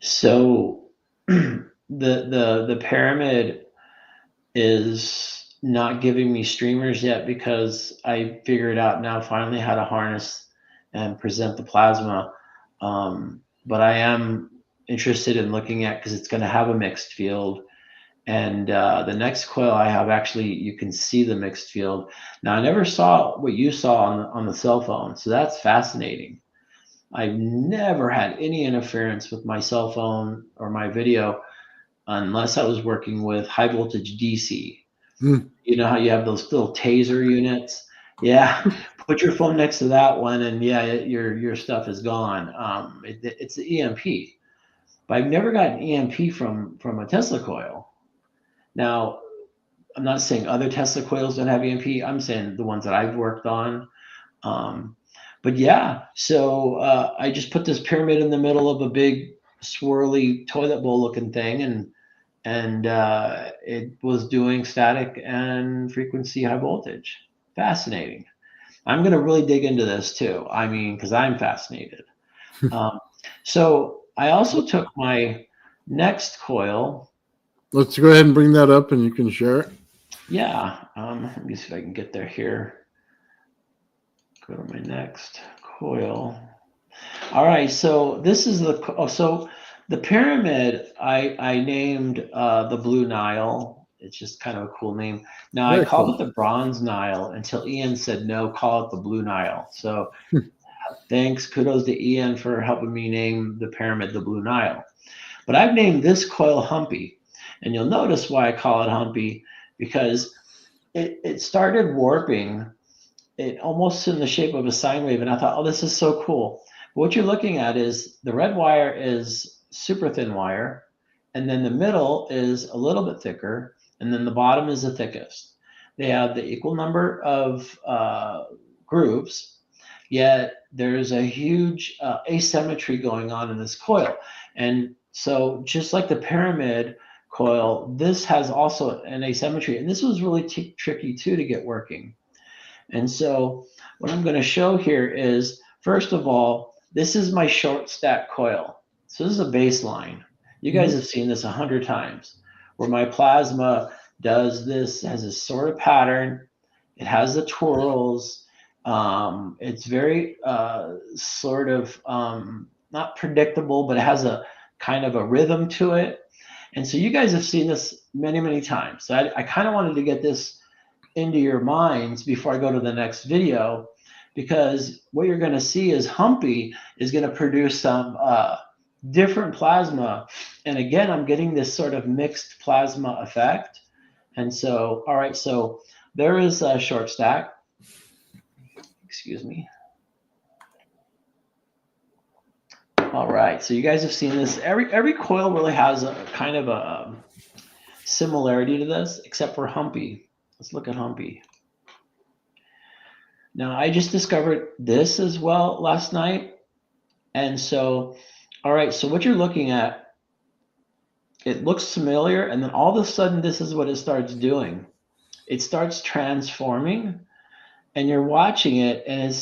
So the pyramid is not giving me streamers yet because I figured out now finally how to harness and present the plasma. But I am interested in looking at because it's going to have a mixed field. And the next coil I have actually, you can see the mixed field. Now I never saw what you saw on the cell phone, so that's fascinating. I've never had any interference with my cell phone or my video unless I was working with high voltage DC. Mm. You know how you have those little taser units? Yeah, put your phone next to that one, and yeah, your stuff is gone. It's the EMP, but I've never gotten EMP from a Tesla coil. Now, I'm not saying other Tesla coils don't have EMP. I'm saying the ones that I've worked on. Um, but yeah, so I just put this pyramid in the middle of a big swirly toilet bowl looking thing, and it was doing static and frequency high voltage. Fascinating. I'm going to really dig into this too. I mean, because I'm fascinated. Um, so I also took my next coil. Let's go ahead and bring that up and you can share it. Yeah, let me see if I can get there here. Go to my next coil. All right, so this is so the pyramid I named the Blue Nile. It's just kind of a cool name. Now I called Excellent. it the Bronze Nile until Ian said no, call it the Blue Nile. So thanks, kudos to Ian for helping me name the pyramid the Blue Nile. But I've named this coil Humpy, and you'll notice why I call it Humpy because it started warping. It almost in the shape of a sine wave, and I thought, oh, this is so cool. But what you're looking at is the red wire is super thin wire, and then the middle is a little bit thicker, and then the bottom is the thickest. They have the equal number of grooves, yet there's a huge asymmetry going on in this coil. And so just like the pyramid coil, this has also an asymmetry, and this was really tricky too to get working. And so what I'm going to show here is, first of all, this is my short stack coil. So this is a baseline. You guys have seen this 100 times where my plasma does this, has this sort of pattern. It has the twirls. It's very sort of not predictable, but it has a kind of a rhythm to it. And so you guys have seen this many, many times. So I kind of wanted to get this into your minds before I go to the next video, because what you're going to see is Humpy is going to produce some different plasma. And again, I'm getting this sort of mixed plasma effect. And so, all right, so there is a short stack. Excuse me. All right, so you guys have seen this. Every coil really has a kind of a similarity to this, except for Humpy. Let's look at Humpy. Now, I just discovered this as well last night. And so All right, so what you're looking at, it looks familiar, and then all of a sudden, this is what it starts doing. It starts transforming, and you're watching it, and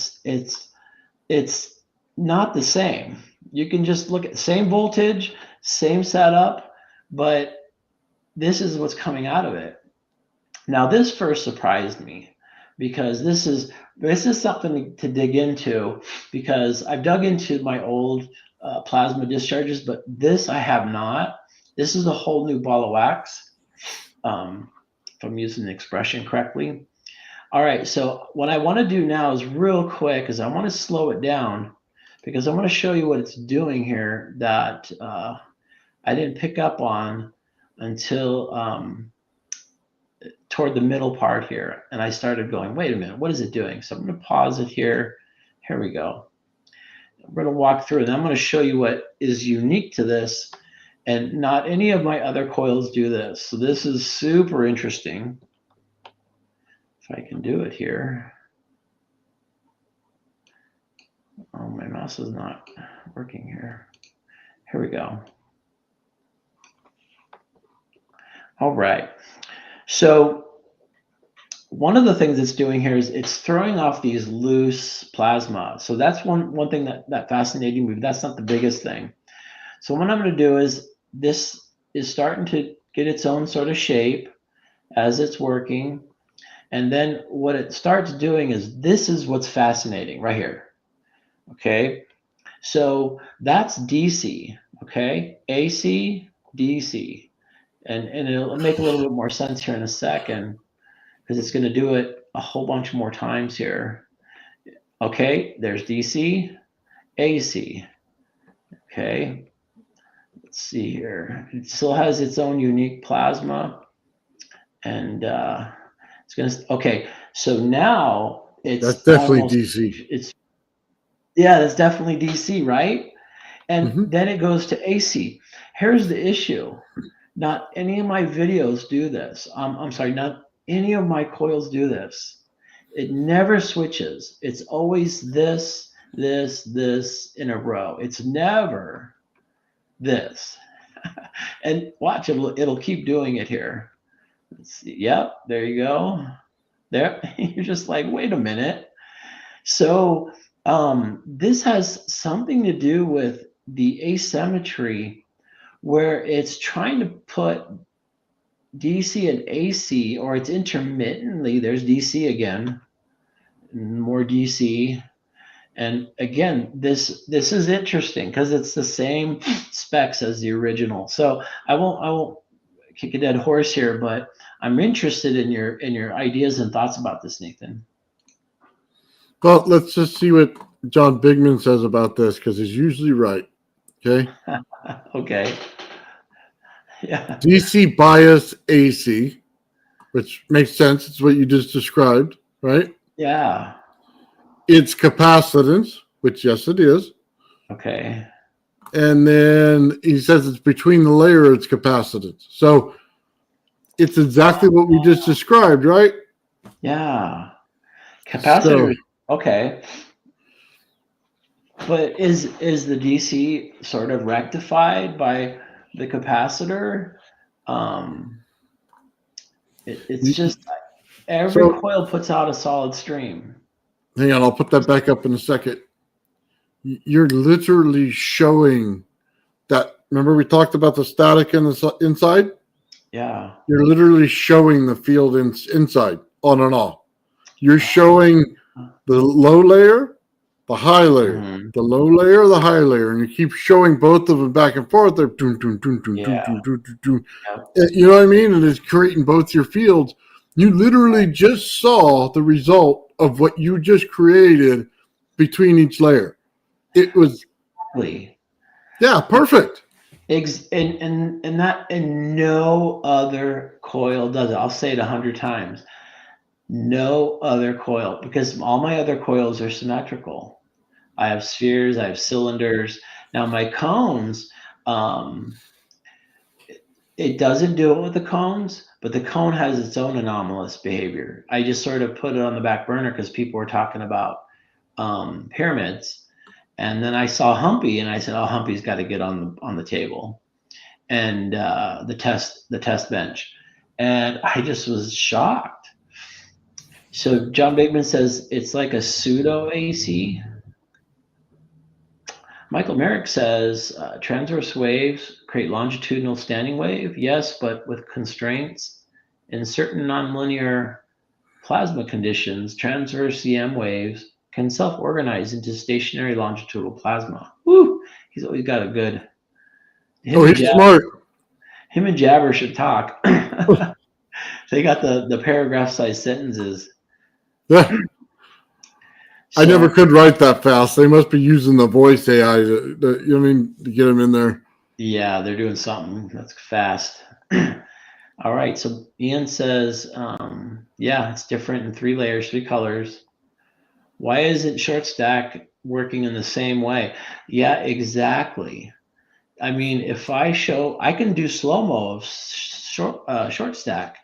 it's not the same. You can just look at the same voltage, same setup, but this is what's coming out of it. Now, this first surprised me because this is something to dig into, because I've dug into my old plasma discharges, but this I have not. This is a whole new ball of wax, if I'm using the expression correctly. All right, so what I want to do now is real quick, is I want to slow it down because I want to show you what it's doing here that I didn't pick up on until toward the middle part here. And I started going, wait a minute, what is it doing? So I'm going to pause it here. Here we go. We're going to walk through, and I'm going to show you what is unique to this. And not any of my other coils do this. So this is super interesting. If I can do it here. Oh, my mouse is not working here. Here we go. All right. So one of the things it's doing here is it's throwing off these loose plasma. So that's one thing that fascinated me, but that's not the biggest thing. So what I'm going to do is, this is starting to get its own sort of shape as it's working. And then what it starts doing is, this is what's fascinating right here. Okay. So that's DC. Okay. AC, DC. And it'll make a little bit more sense here in a second, because it's going to do it a whole bunch more times here. Okay, there's DC, AC. Okay, let's see here. It still has its own unique plasma, and it's going to. Okay, so now it's That's definitely almost. DC. It's yeah, that's definitely DC, right? And Mm-hmm. then it goes to AC. Here's the issue. Not any of my videos do this. I'm sorry, not any of my coils do this. It never switches. It's always this, this, this in a row. It's never this. And watch, it'll keep doing it here. Let's see. Yep, there you go. There, you're just like, wait a minute. So this has something to do with the asymmetry, where it's trying to put DC and AC, or it's intermittently, there's DC again, more DC. And again, this is interesting because it's the same specs as the original. So I won't kick a dead horse here, but I'm interested in your ideas and thoughts about this, Nathan. Well, let's just see what John Bigman says about this, because he's usually right. Okay. Okay. Yeah. DC bias AC, which makes sense. It's what you just described, right? Yeah. It's capacitance, which yes, it is. Okay. And then he says it's between the layer, it's capacitance. So it's exactly what we just described, right? Yeah. Capacitor. So, Okay. But is the DC sort of rectified by the capacitor? It's just every so coil puts out a solid stream. hang on, I'll put that back up in a second. You're literally showing that. Remember, we talked about the static in the inside? Yeah. You're literally showing the field inside, on and off. You're showing the low layer, the high layer, Mhm. the low layer, the high layer, and you keep showing both of them back and forth. They're Yeah. you know what I mean? And it's creating both your fields. You literally just saw the result of what you just created between each layer. It was, Exactly. yeah, perfect. And that, and no other coil does it. I'll say it 100 times. No other coil, because all my other coils are symmetrical. I have spheres, I have cylinders. Now my cones, it doesn't do it with the cones, but the cone has its own anomalous behavior. I just sort of put it on the back burner because people were talking about pyramids, And then I saw Humpy, and I said, "Oh, Humpy's got to get on the table and the test bench." And I just was shocked. So John Bigman says it's like a pseudo AC. Michael Merrick says transverse waves create longitudinal standing wave. Yes, but with constraints. In certain nonlinear plasma conditions, transverse EM waves can self-organize into stationary longitudinal plasma. Woo! He's always got a good. Oh, he's smart. Him and Jabber should talk. They got the paragraph-sized sentences. Yeah. I never could write that fast. They must be using the voice AI to you know what I mean, to get them in there. Yeah, they're doing something that's fast. All right, so Ian says, yeah, it's different in 3 layers, 3 colors. Why isn't short stack working in the same way? Yeah, exactly. I mean, if I can do slow-mo of short stack,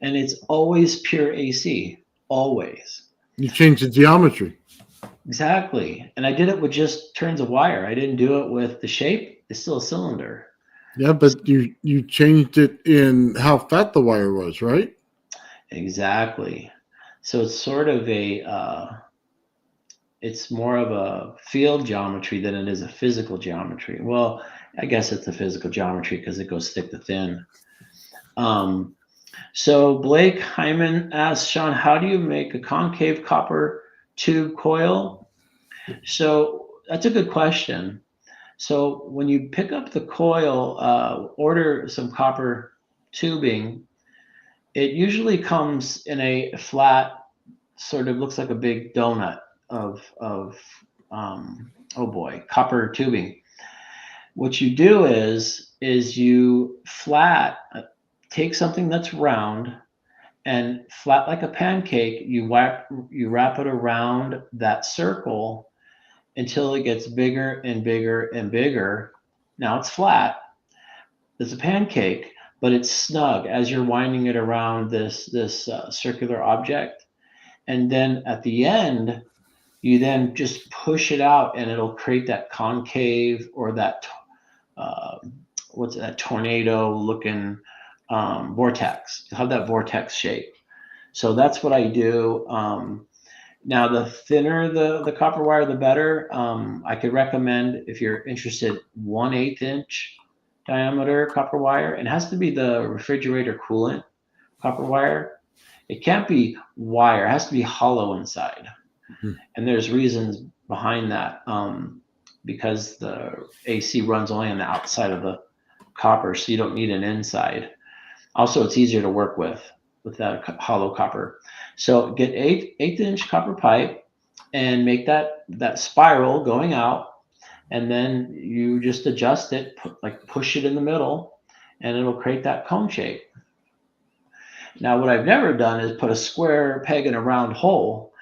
and it's always pure AC, always. You change the geometry. Exactly. And I did it with just turns of wire. I didn't do it with the shape. It's still a cylinder. Yeah, but you changed it in how fat the wire was, right? Exactly. So it's sort of it's more of a field geometry than it is a physical geometry. Well, I guess it's a physical geometry because it goes thick to thin. So Blake Hyman asks, Shawn, how do you make a concave copper tube coil? So that's a good question. So when you pick up the coil, order some copper tubing. It usually comes in a flat, sort of looks like a big donut of oh boy, copper tubing. What you do is you take something that's round and flat like a pancake. You wrap it around that circle until it gets bigger and bigger and bigger. Now it's flat. It's a pancake, but it's snug as you're winding it around this circular object. And then at the end, you then just push it out, and it'll create that concave or that what's that tornado looking vortex. You'll have that vortex shape. So that's what I do. Now, the thinner the copper wire, the better. I could recommend, if you're interested, 1/8 inch diameter copper wire. It has to be the refrigerator coolant copper wire. It can't be wire. It has to be hollow inside. Mm-hmm. And there's reasons behind that, because the AC runs only on the outside of the copper, so you don't need an inside. Also, it's easier to work with that hollow copper. So get 8 inch copper pipe and make that spiral going out, and then you just adjust it, push it in the middle, and it'll create that cone shape. Now, what I've never done is put a square peg in a round hole,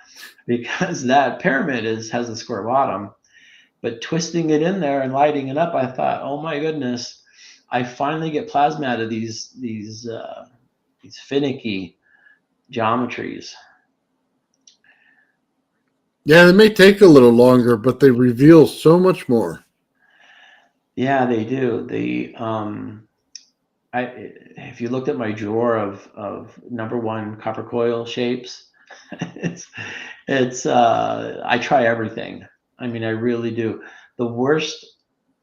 because that pyramid has a square bottom. But twisting it in there and lighting it up, I thought, oh my goodness, I finally get plasma out of these finicky geometries. Yeah, they may take a little longer, but they reveal so much more. Yeah, they do. If you looked at my drawer of number 1 copper coil shapes, it's I try everything. I mean, I really do. The worst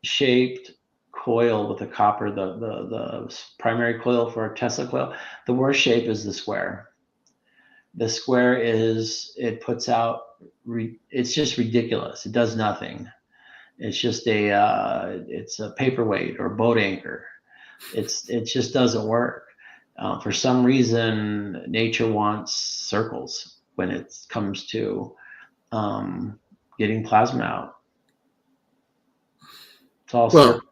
shaped coil with the copper, the primary coil for a Tesla coil, the worst shape is the square. The square it puts out, it's just ridiculous. It does nothing. It's just it's a paperweight or a boat anchor. It just doesn't work. For some reason, nature wants circles when it comes to getting plasma out. It's all circles.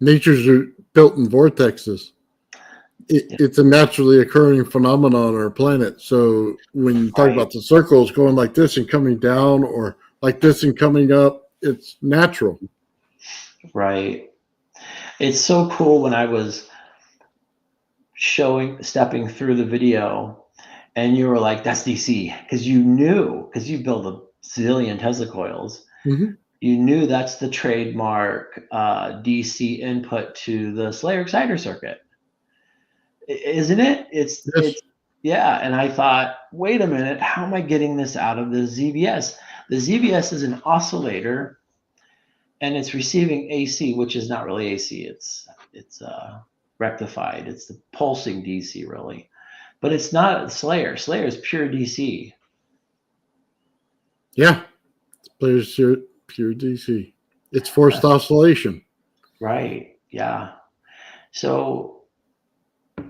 Nature's built in vortexes. It's a naturally occurring phenomenon on our planet. So when you talk about the circles going like this and coming down, or like this and coming up, it's natural. Right. It's so cool when I was stepping through the video, and you were like, that's DC, because you knew, because you built a zillion Tesla coils. Hmm. You knew that's the trademark DC input to the Slayer Exciter circuit, isn't it? Yes. Yeah. And I thought, wait a minute, how am I getting this out of the ZVS? The ZVS is an oscillator, and it's receiving AC, which is not really AC. It's rectified. It's the pulsing DC, really, but it's not Slayer. Slayer is pure DC. Yeah. Players pure DC. It's forced oscillation. Right. Yeah. So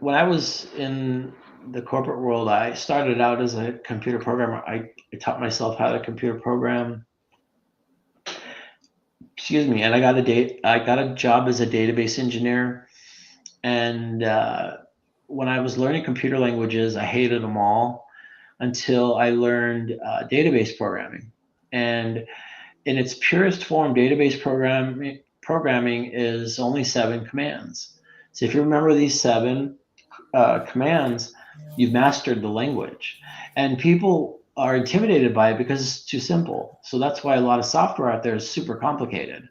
when I was in the corporate world, I started out as a computer programmer. I taught myself how to computer program. Excuse me, and I got a job as a database engineer. And when I was learning computer languages, I hated them all until I learned database programming. And in its purest form, programming is only 7 commands. So if you remember these 7 commands, you've mastered the language. And people are intimidated by it because it's too simple. So that's why a lot of software out there is super complicated.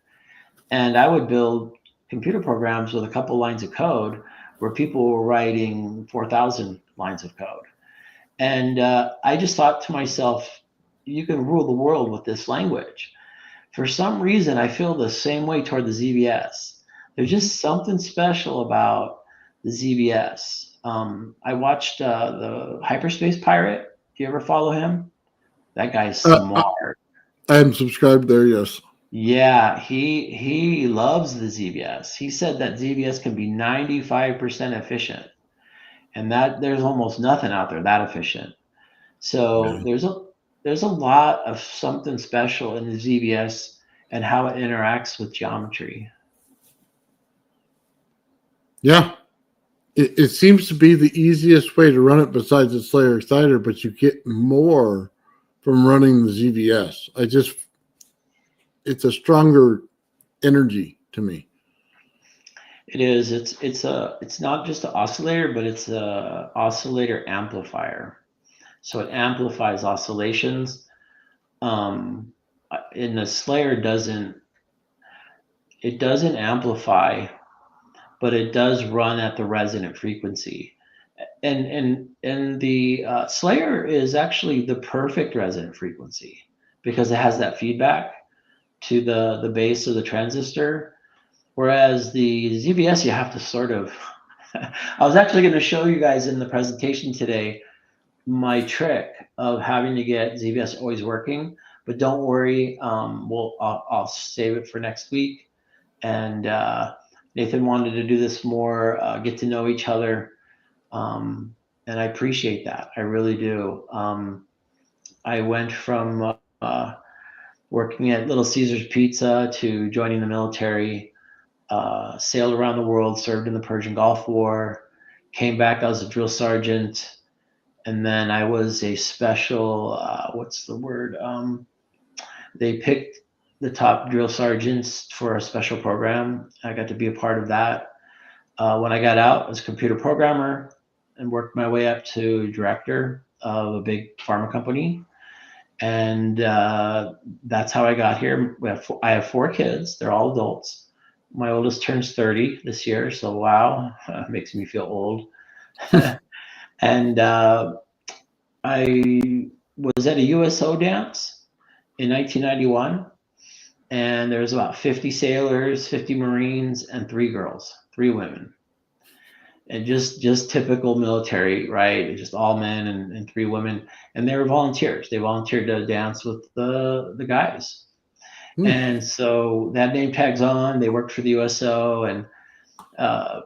And I would build computer programs with a couple lines of code where people were writing 4,000 lines of code. And I just thought to myself, you can rule the world with this language. For some reason, I feel the same way toward the ZBS. There's just something special about the ZBS. I watched the Hyperspace Pirate. Do you ever follow him? That guy's Uh, smart. I am subscribed there. Yes. Yeah, he loves the ZBS. He said that ZBS can be 95% efficient, and that there's almost nothing out there that efficient. So Yeah. there's a lot of something special in the ZBS and how it interacts with geometry. Yeah. It seems to be the easiest way to run it besides the Slayer Exciter, but you get more from running the ZVS. It's a stronger energy to me. It is. It's not just an oscillator, but it's a oscillator amplifier. So it amplifies oscillations. Um, and the Slayer doesn't amplify, but it does run at the resonant frequency. And the Slayer is actually the perfect resonant frequency because it has that feedback to the base of the transistor. Whereas the ZVS, you have to sort of. I was actually going to show you guys in the presentation today my trick of having to get ZVS always working. But don't worry, I'll save it for next week. And Nathan wanted to do this more, get to know each other, and I appreciate that. I really do. I went from working at Little Caesars Pizza to joining the military. Sailed around the world, served in the Persian Gulf War, came back. I was a drill sergeant, and then I was a special. What's the word? They picked the top drill sergeants for a special program. I got to be a part of that. When I got out, I was a computer programmer and worked my way up to director of a big pharma company. And that's how I got here. I have 4 kids. They're all adults. My oldest turns 30 this year, so wow, makes me feel old. And I was at a USO dance in 1991, and there was about 50 sailors, 50 Marines, and 3 girls, 3 women. And just typical military, right? Just all men and 3 women, and they were volunteers. They volunteered to dance with the guys. Hmm. And so that name tag's on. They worked for the USO, and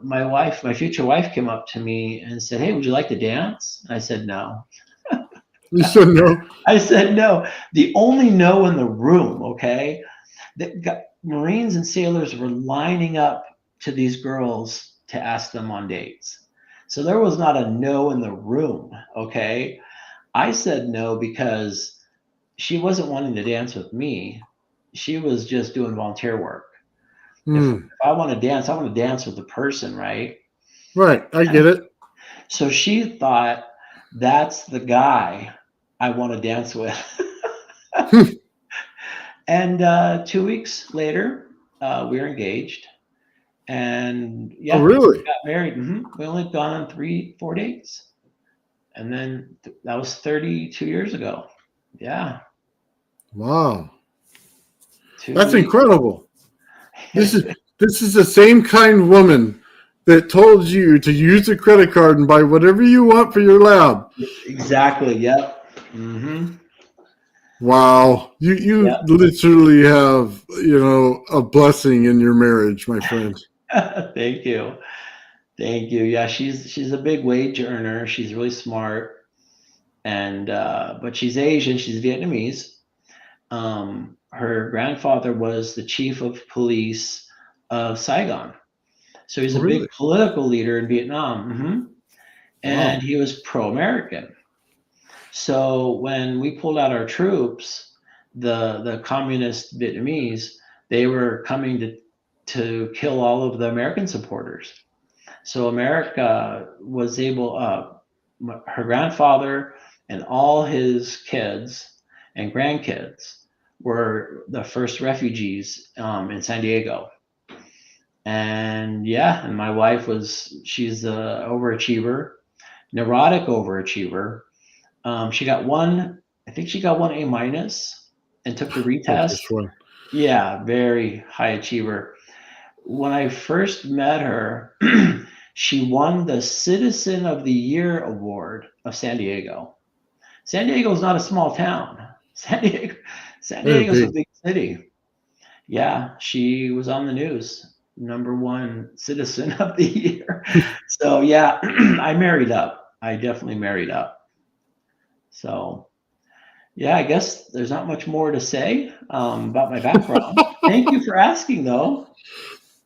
my future wife, came up to me and said, "Hey, would you like to dance?" I said, "No." You said no. I said, "No." The only no in the room. Okay, the Marines and sailors were lining up to these girls to ask them on dates. So there was not a no in the room. Okay, I said no because she wasn't wanting to dance with me. She was just doing volunteer work. If Hmm. I want to dance, I want to dance with the person, right? Right. I get it. So she thought that's the guy I want to dance with. And 2 weeks later, we were engaged. And Oh, yeah, really? got married. We only gone on 4 dates. And then that was 32 years ago. Yeah. Wow. 2 That's weeks. incredible. This is the same kind woman that told you to use a credit card and buy whatever you want for your lab. Exactly. Yep. Mm-hmm. Wow. You Yep. literally have, a blessing in your marriage, my friend. Thank you. Thank you. Yeah, she's a big wage earner. She's really smart, and but she's Asian. She's Vietnamese. Her grandfather was the chief of police of Saigon, so he's Oh, a big really? political leader in Vietnam. And Wow. he was pro-American. So when we pulled out our troops, the communist Vietnamese, they were coming to kill all of the American supporters. So America was able, her grandfather and all his kids and grandkids were the first refugees in San Diego. And yeah, and my wife she's a overachiever, neurotic overachiever. She got I think she got one A minus and took the Oh, retest. this one. Yeah, very high achiever. When I first met her, she won the Citizen of the Year award of San Diego. San Diego is not a small town. San They're Diego's a big. big city. Yeah, she was on the news, number one citizen of the year. So yeah, I married up. I definitely married up. So yeah, I guess there's not much more to say about my background. Thank you for asking, though.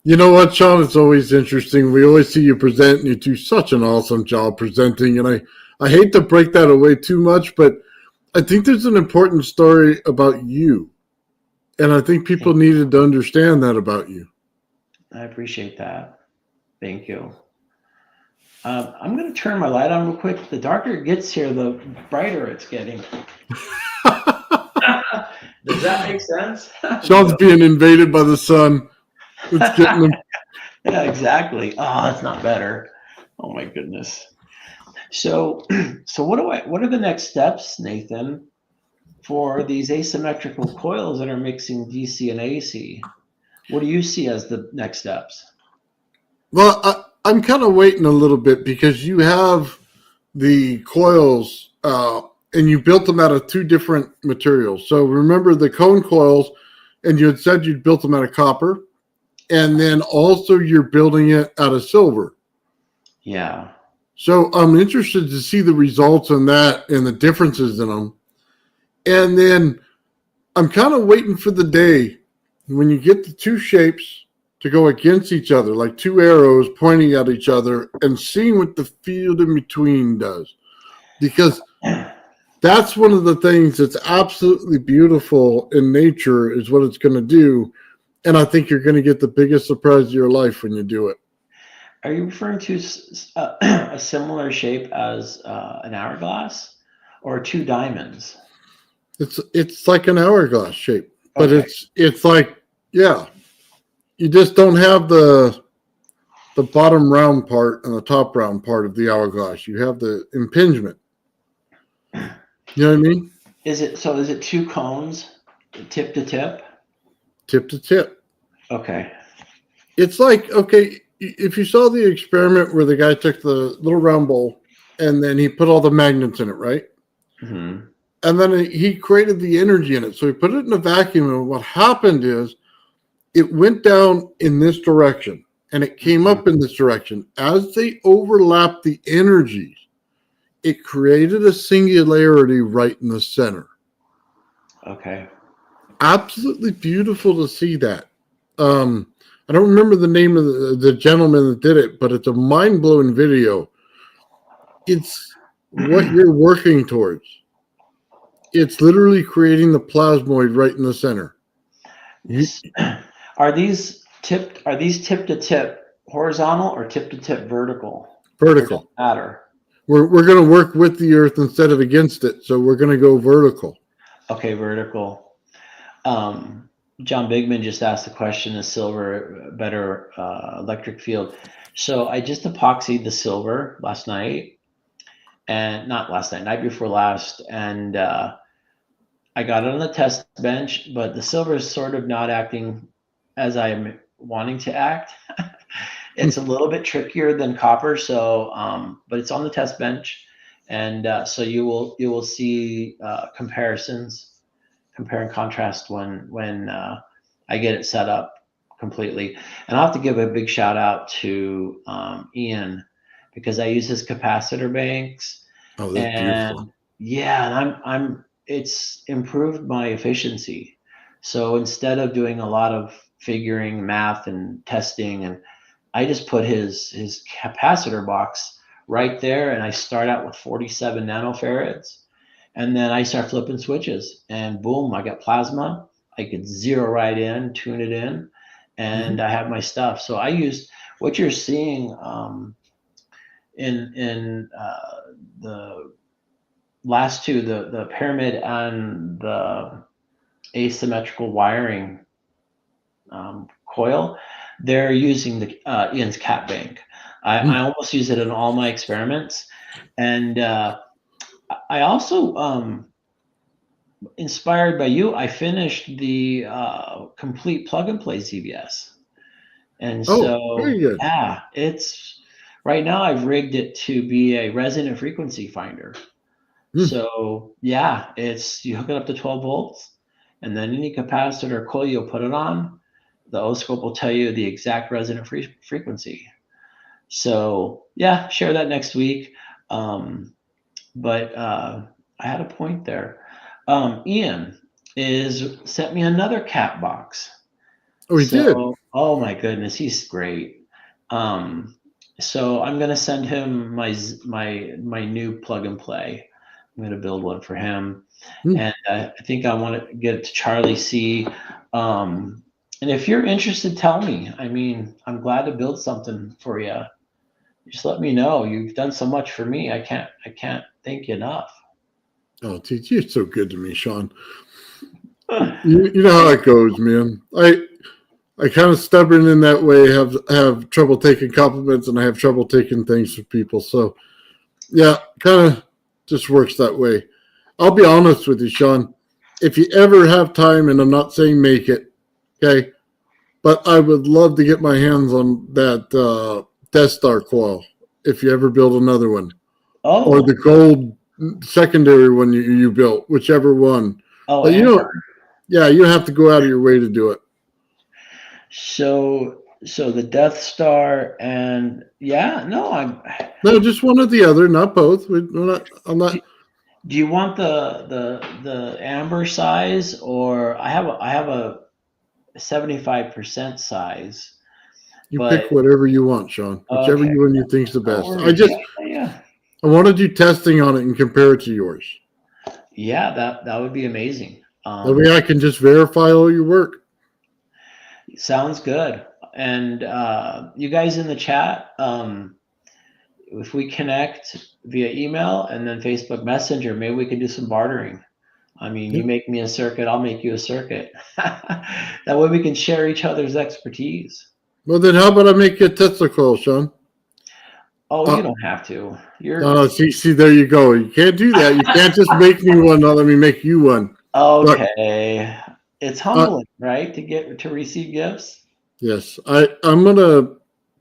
You know what, Shawn? It's always interesting. We always see you present, and you do such an awesome job presenting. And I hate to break that away too much, but I think there's an important story about you. And I think people needed to understand that about you. I appreciate that. Thank you. I'm going to turn my light on real quick. The darker it gets here, the brighter it's getting. Does that make sense? Shawn's being invaded by the sun. It's getting him. Yeah, exactly. Oh, that's not better. Oh my goodness. So, what are the next steps, Nathan, for these asymmetrical coils that are mixing DC and AC? What do you see as the next steps? Well, I'm kind of waiting a little bit because you have the coils and you built them out of two different materials. So remember the cone coils, and you had said you'd built them out of copper, and then also you're building it out of silver. Yeah. So I'm interested to see the results on that and the differences in them. And then I'm kind of waiting for the day when you get the two shapes to go against each other, like two arrows pointing at each other, and seeing what the field in between does. Because that's one of the things that's absolutely beautiful in nature is what it's going to do. And I think you're going to get the biggest surprise of your life when you do it. Are you referring to a similar shape as an hourglass or two diamonds? It's like an hourglass shape, but Okay. it's like, yeah, you just don't have the bottom round part and the top round part of the hourglass. You have the impingement. You know what I mean? Is it two cones, tip to tip? Tip to tip. Okay. It's like, okay, if you saw the experiment where the guy took the little round bowl and then he put all the magnets in it, right? Mm-hmm. And then he created the energy in it. So he put it in a vacuum, and what happened is it went down in this direction and it came up in this direction. As they overlapped the energies, it created a singularity right in the center. Okay. Absolutely beautiful to see that. I don't remember the name of the gentleman that did it, but it's a mind-blowing video. It's what you're working towards. It's literally creating the plasmoid right in the center. Are these tip to tip horizontal or tip to tip vertical? Vertical. Or does it matter? We're going to work with the earth instead of against it, so we're going to go vertical. Okay, vertical. John Bigman just asked the question: is silver better electric field? So I just epoxied the silver last night, and not last night, night before last, and I got it on the test bench, but the silver is sort of not acting as I'm wanting to act. It's a little bit trickier than copper, so but it's on the test bench, and so you will see comparisons, compare and contrast when I get it set up completely. And I'll have to give a big shout out to Ian because I use his capacitor banks, Oh, that's beautiful. and yeah, and I'm it's improved my efficiency. So instead of doing a lot of figuring, math, and testing, and I just put his capacitor box right there, and I start out with 47 nanofarads, and then I start flipping switches, and boom, I got plasma. I could zero right in, tune it in, and I have my stuff. So I used what you're seeing in the last two, the pyramid and the asymmetrical wiring coil. They're using the Ian's cat bank. I almost use it in all my experiments, and I also inspired by you, I finished the complete plug and play ZBS. And Oh, so, very good. yeah, it's right now I've rigged it to be a resonant frequency finder. So, yeah, it's you hook it up to 12 volts, and then any capacitor or coil you'll put it on, the oscilloscope will tell you the exact resonant frequency. So, yeah, share that next week. But I had a point there. Ian is sent me another cat box. Oh, he did. So, oh my goodness, he's great. So I'm gonna send him my new plug and play. I'm gonna build one for him, and I think I want to get it to Charlie C. And if you're interested, tell me. I mean, I'm glad to build something for you. Just let me know. You've done so much for me. I can't thank you enough. Oh, dude, you're so good to me, Shawn. You know how it goes, man. I kind of stubborn in that way. Have trouble taking compliments, and I have trouble taking things from people. So, yeah, kind of just works that way. I'll be honest with you, Shawn. If you ever have time, and I'm not saying make it, okay, but I would love to get my hands on that Death Star coil if you ever build another one, or Oh, the gold secondary one you built, whichever one. oh, But Amber. yeah, you have to go out of your way to do it. So the Death Star and yeah, no, No, just one or the other, not both. I'm do, not. do you want the amber size or I have a 75% size, You but pick whatever you want, Shawn. Whichever okay, one you think's the no best. worries. Yeah, yeah. I want to do testing on it and compare it to yours. Yeah, that would be amazing. That way I can just verify all your work. Sounds good. And you guys in the chat, if we connect via email and then Facebook Messenger, maybe we can do some bartering. I mean, Yeah. you make me a circuit, I'll make you a circuit. That way we can share each other's expertise. Well, then how about I make you a Tesla coil, Shawn? Oh, you don't have to. You're See, there you go. You can't do that. You can't just make me one. Not let me make you one. Look, okay. It's humbling, right? To receive gifts. yes, I'm gonna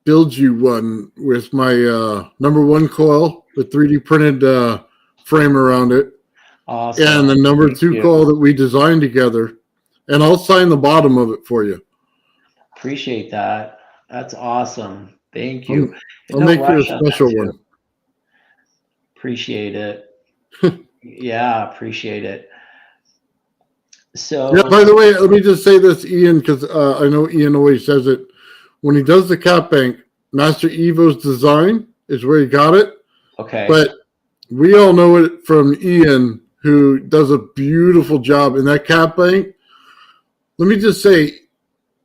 build you one with my number one coil with 3D printed frame around it, and the Awesome. number Thank two you. coil that we designed together, and I'll sign the bottom of it for you. Appreciate that. That's awesome. Thank you. I'll No make you a rush on that special too. one. Appreciate it. Yeah, appreciate it. Yeah, So, by the way, let me just say this, Ian, because I know Ian always says it. When he does the cap bank, Master Evo's design is where he got it. okay. But we all know it from Ian, who does a beautiful job in that cap bank. Let me just say,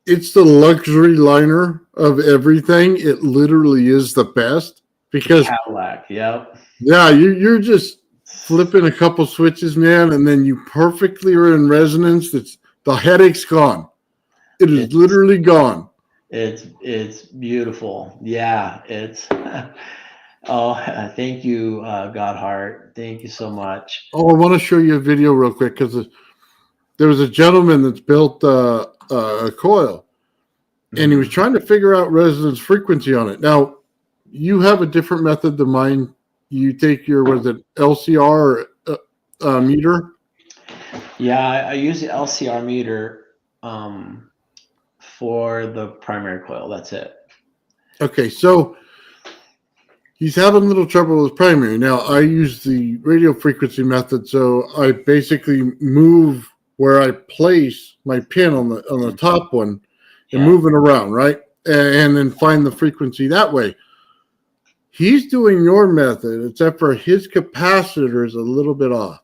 it's the luxury liner of everything. It literally is the best because, Cadillac. Yep. yeah, you're just flipping a couple switches, man, and then you perfectly are in resonance. The headache's gone. It is It's literally gone. it's beautiful. Yeah, it's oh, thank you, Godheart. Thank you so much. Oh, I want to show you a video real quick because there was a gentleman that's built a coil, and he was Mhm. trying to figure out resonance frequency on it. Now, you have a different method than mine. You take your, was it LCR meter? Yeah, I use the LCR meter for the primary coil. That's it. Okay, so he's having a little trouble with primary. Now, I use the radio frequency method, so I basically move where I place my pin on the top one and Yeah. move it around, right? And then find the frequency that way. He's doing your method, except for his capacitor is a little bit off.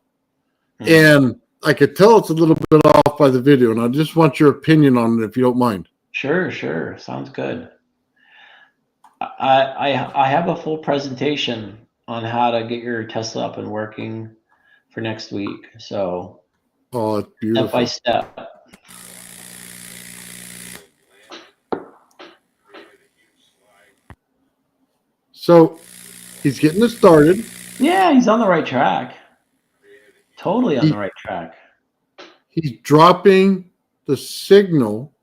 Mm. And I could tell it's a little bit off by the video, and I just want your opinion on it if you don't mind. Sure, sure. Sounds good. I have a full presentation on how to get your Tesla up and working for next week. So Oh, it's step by beautiful. step. So he's getting it started. Yeah, he's on the right track. Totally on the right track. He's dropping the signal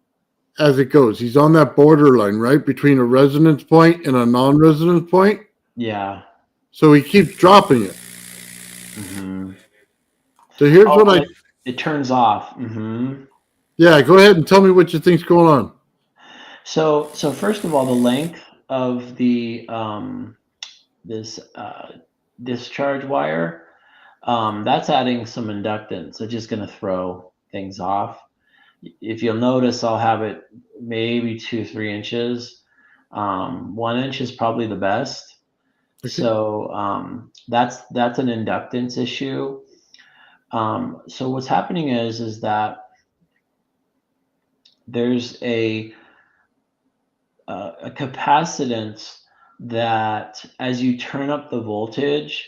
as it goes. He's on that borderline, right, between a resonance point and a non-resonance point. Yeah. So he keeps dropping it. Mm-hmm. So here's Oh, what it turns off. Mm-hmm. yeah, go ahead and tell me what you think's going on. So first of all, the length of the this discharge wire, that's adding some inductance. It's just going to throw things off. If you'll notice, I'll have it maybe 2-3 inches. 1 inch is probably the best. Okay. So that's an inductance issue. So what's happening is that there's a capacitance that as you turn up the voltage,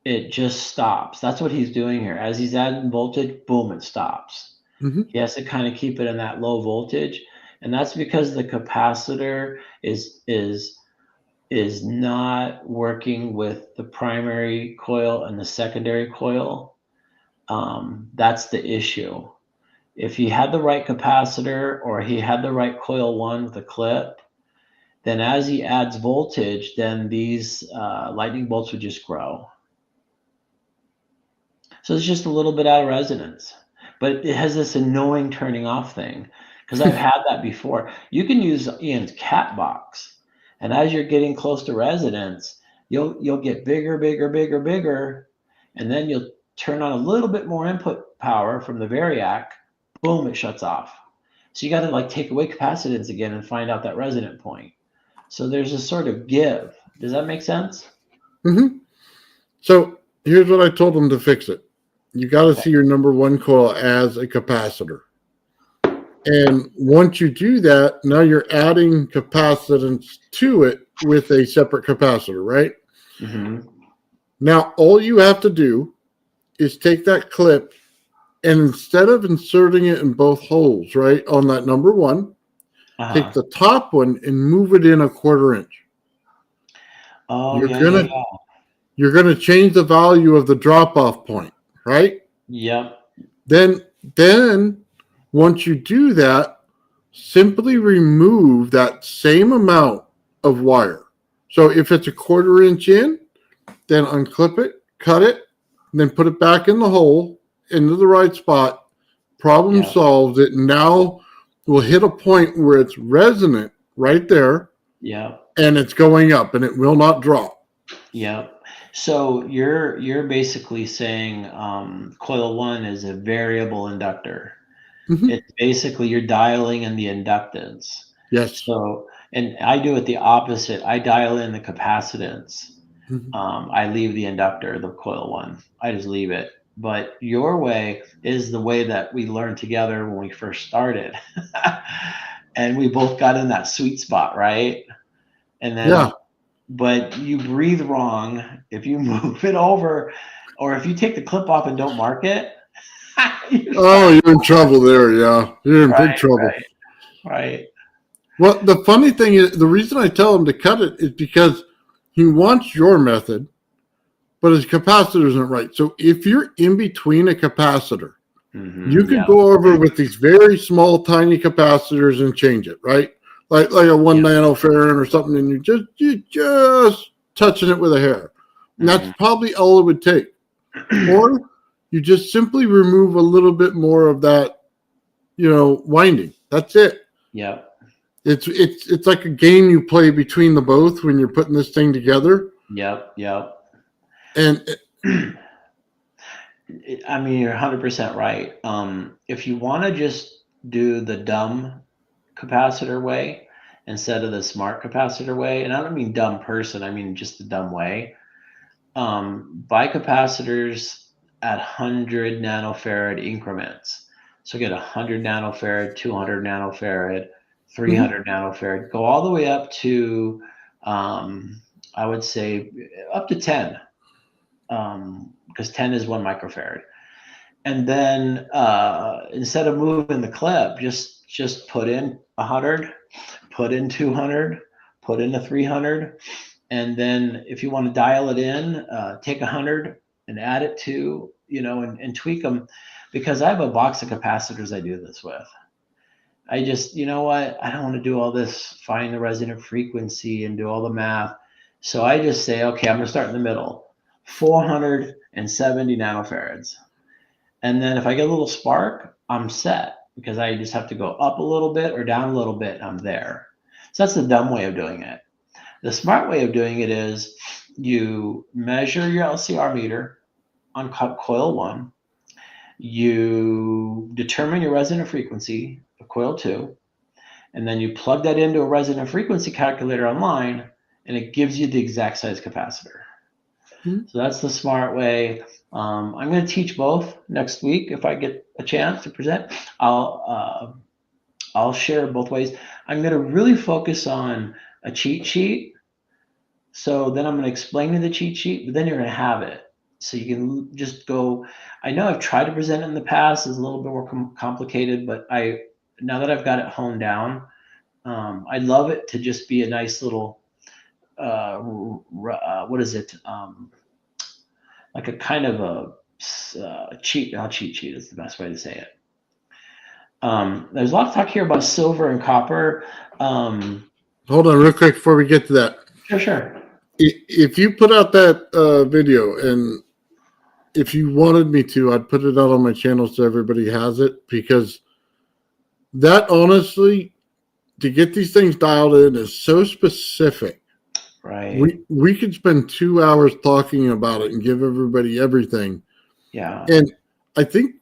it just stops. That's what he's doing here. As he's adding voltage, boom, it stops. Mm-hmm. He has to kind of keep it in that low voltage, and that's because the capacitor is not working with the primary coil and the secondary coil. That's the issue. If he had the right capacitor or he had the right coil one with a clip, then as he adds voltage, then these lightning bolts would just grow. So it's just a little bit out of resonance, but it has this annoying turning off thing because I've had that before. You can use Ian's cat box, and as you're getting close to resonance, you'll get bigger, bigger, bigger, bigger, and then you'll turn on a little bit more input power from the variac. Boom, it shuts off. So you got to like take away capacitance again and find out that resonant point. So there's a sort of give. Does that make sense? Mm-hmm. So here's what I told him to fix it. You got to see your number one coil as a capacitor. And once you do that, now you're adding capacitance to it with a separate capacitor, right? Mm-hmm. Now, all you have to do is take that clip and instead of inserting it in both holes, right, on that number one, take the top one and move it in a 1/4 inch. Oh, You're gonna change the value of the drop-off point, right? Yep. Then once you do that, simply remove that same amount of wire. So if it's a 1/4 inch in, then unclip it, cut it, and then put it back in the hole into the right spot. Problem solved. It now will hit a point where it's resonant right there. Yeah. And it's going up and it will not drop. Yeah. So you're basically saying coil one is a variable inductor. Mm-hmm. It's basically you're dialing in the inductance. Yes. So, and I do it the opposite. I dial in the capacitance. Mm-hmm. I leave the inductor, the coil one. I just leave it. But your way is the way that we learned together when we first started. And we both got in that sweet spot, right? And then, but you breathe wrong if you move it over, or if you take the clip off and don't mark it, Oh, you're in trouble there. Yeah, you're in big Right, trouble. right, right. Well, the funny thing is, the reason I tell him to cut it is because he wants your method, but his capacitor isn't right. So if you're in between a capacitor, you can Yeah, go over with these very small, tiny capacitors and change it, right? Like a one yeah. nanofarad or something, and you just touching it with a hair. And that's Hmm. probably all it would take. Or you just simply remove a little bit more of that, winding. That's it. Yeah, It's like a game you play between the both when you're putting this thing together. yep, yep. And I mean, you're 100% right. If you want to just do the dumb capacitor way instead of the smart capacitor way, and I don't mean dumb person, I mean just the dumb way, buy capacitors at 100 nanofarad increments. So get 100 nanofarad, 200 nanofarad, mhm, 300 nanofarad, go all the way up to, I would say, up to 10, because 10 is 1 microfarad. And then instead of moving the clip, just put in 100, put in 200, put in a 300, and then if you want to dial it in, take 100 and add it to, and tweak them, because I have a box of capacitors I do this with. I just, you know what, I don't want to do all this, find the resonant frequency and do all the math. So I just say, okay, I'm going to start in the middle, 470 nanofarads. And then if I get a little spark, I'm set, because I just have to go up a little bit or down a little bit, and I'm there. So that's the dumb way of doing it. The smart way of doing it is you measure your LCR meter on coil 1, you determine your resonant frequency of coil 2, and then you plug that into a resonant frequency calculator online, and it gives you the exact size capacitor. mhm. So that's the smart way. I'm going to teach both next week if I get a chance to present. I'll share both ways. I'm going to really focus on a cheat sheet. So then I'm going to explain you the cheat sheet, but then you're going to have it. So you can just go. I know I've tried to present it in the past. It's a little bit more complicated, but now that I've got it honed down, I'd love it to just be a nice little, what is it? Like a kind of a cheat sheet is the best way to say it. There's a lot of talk here about silver and copper. Hold on, real quick before we get to that. Sure, sure. If you put out that video, and if you wanted me to, I'd put it out on my channel so everybody has it, because that honestly, to get these things dialed in is so specific. Right. We could spend 2 hours talking about it and give everybody everything. Yeah. And I think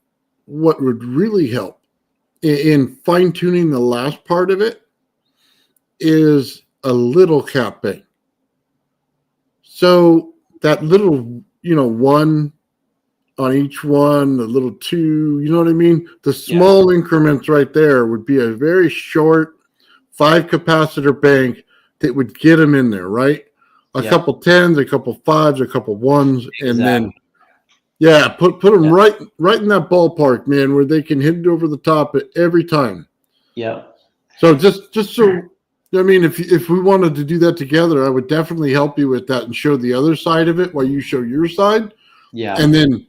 what would really help in fine tuning the last part of it is a little cap bank. So that little, one on each one, the little two, you know what I mean? The small increments right there would be a very short 5 capacitor bank that would get them in there, right? A couple tens, a couple fives, a couple ones, and then put them right in that ballpark, man, where they can hit it over the top at every time. Yeah. So just so, I mean, if we wanted to do that together, I would definitely help you with that and show the other side of it while you show your side. Yeah. And then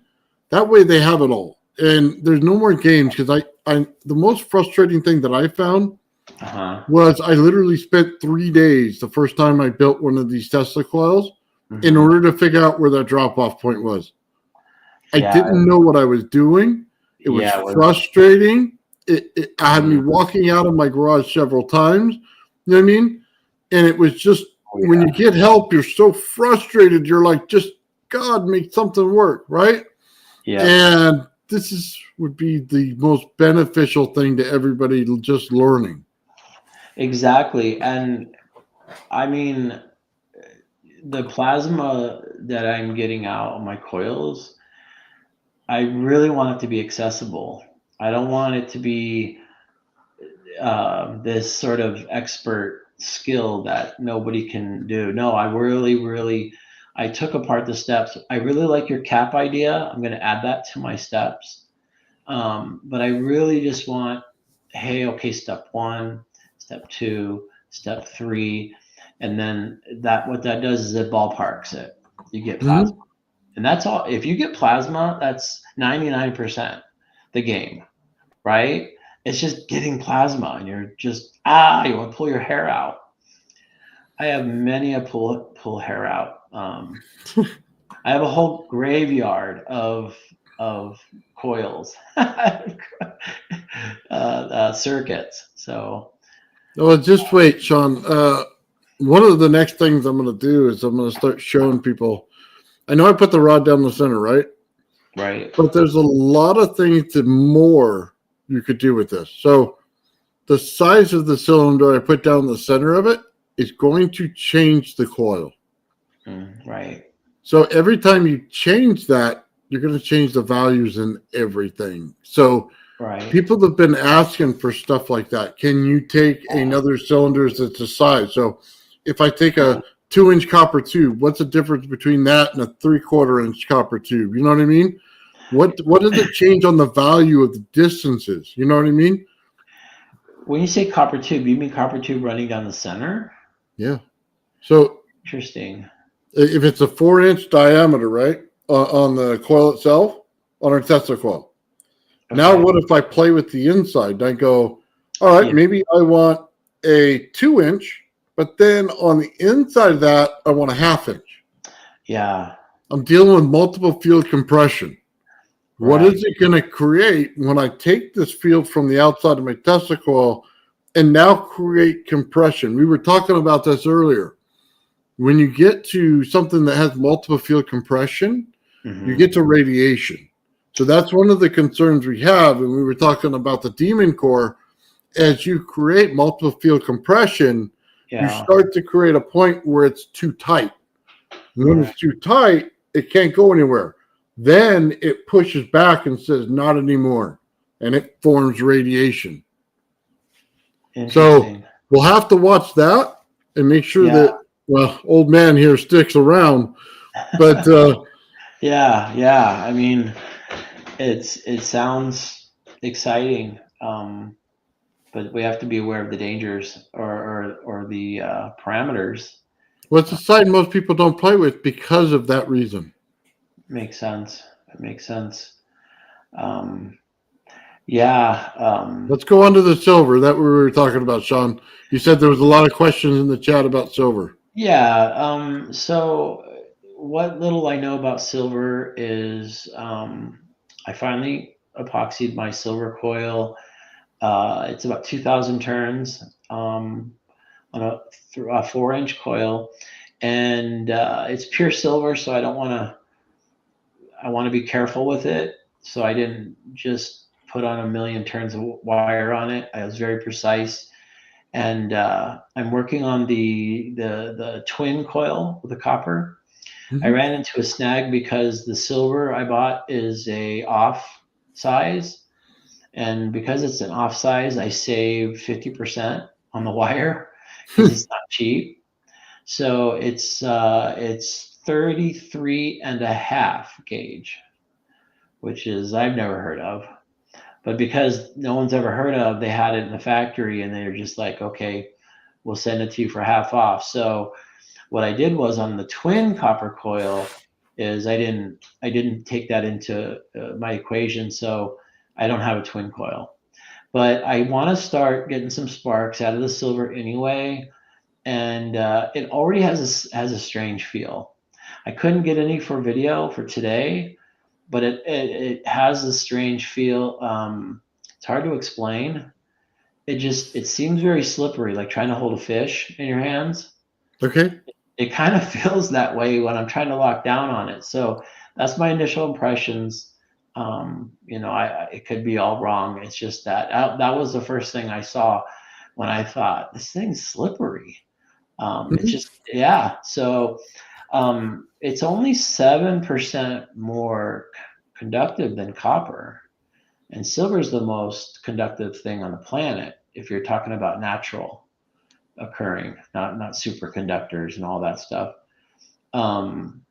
that way they have it all. And there's no more games, because I the most frustrating thing that I found was I literally spent 3 days the first time I built one of these Tesla coils in order to figure out where that drop-off point was. I didn't know what I was doing. It was frustrating. It had me walking out of my garage several times. You know what I mean? And it was just, when you get help, you're so frustrated. You're like, just, God, make something work, right? Yeah. And this would be the most beneficial thing to everybody just learning. Exactly. And I mean, the plasma that I'm getting out of my coils, I really want it to be accessible. I don't want it to be this sort of expert skill that nobody can do. No, I really, I took apart the steps. I really like your cap idea. I'm going to add that to my steps. But I really just want, hey, okay, step one, step two, step three, and then what that does is it ballparks it. You get plasma, Hmm. and that's all. If you get plasma, that's 99% the game, right? It's just getting plasma, and you're just you want to pull your hair out. I have many a pull hair out. I have a whole graveyard of coils, circuits. So Well, just wait, Shawn. One of the next things I'm going to do is I'm going to start showing people. I know I put the rod down the center, right? right, But there's a lot of things that more you could do with this. So the size of the cylinder I put down the center of it is going to change the coil. right, So every time you change that, you're going to change the values in everything. So right. people have been asking for stuff like that. Can you take another cylinder that's the size? So if I take a 2-inch copper tube, what's the difference between that and a 3/4 inch copper tube? You know what I mean? What does it change on the value of the distances? You know what I mean? When you say copper tube, you mean copper tube running down the center? Yeah. So Interesting. if it's a 4-inch diameter, right, on the coil itself, on our Tesla coil. Now, Okay. what if I play with the inside? I go, all right, Yeah. maybe I want a 2-inch, but then on the inside of that, I want a 1/2 inch. Yeah. I'm dealing with multiple field compression. What Right. is it going to create when I take this field from the outside of my Tesla coil and now create compression? We were talking about this earlier. When you get to something that has multiple field compression, you Hmm. get to radiation. So that's one of the concerns we have. And we were talking about the demon core. As you create multiple field compression, you Yeah. start to create a point where it's too tight. And when Right. it's too tight, it can't go anywhere. Then it pushes back and says, not anymore. And it forms radiation. So Interesting. we'll have to watch that and make sure Yeah. that, well, old man here sticks around. But Yeah. Yeah. I mean, it sounds exciting, but we have to be aware of the dangers or the parameters. what's a side most people don't play with because of that reason? Makes sense. It makes sense. Um, yeah. Let's go on to the silver that we were talking about, Shawn. You said there was a lot of questions in the chat about silver. Yeah. So what little I know about silver is I finally epoxied my silver coil. It's about 2,000 turns on a 4-inch coil, and it's pure silver. So I don't want to. I want to be careful with it. So I didn't just put on a million turns of wire on it. I was very precise, and I'm working on the twin coil with the copper. I Mm-hmm. ran into a snag because the silver I bought is a off size, and because it's an off size, I save 50% on the wire because it's not cheap. So it's 33 and a half gauge, which is I've never heard of. But because no one's ever heard of, they had it in the factory and they're just like, okay, we'll send it to you for half off. So what I did was on the twin copper coil is I didn't take that into my equation, so I don't have a twin coil. But I want to start getting some sparks out of the silver anyway, and it already has a strange feel. I couldn't get any for video for today, but it has a strange feel. It's hard to explain. It seems very slippery, like trying to hold a fish in your hands. Okay. It kind of feels that way when I'm trying to lock down on it. So that's my initial impressions. It could be all wrong. It's just that was the first thing I saw when I thought this thing's slippery. It's Mhm. just yeah. So it's only 7% more conductive than copper, and silver is the most conductive thing on the planet if you're talking about natural occurring, not superconductors and all that stuff. Um,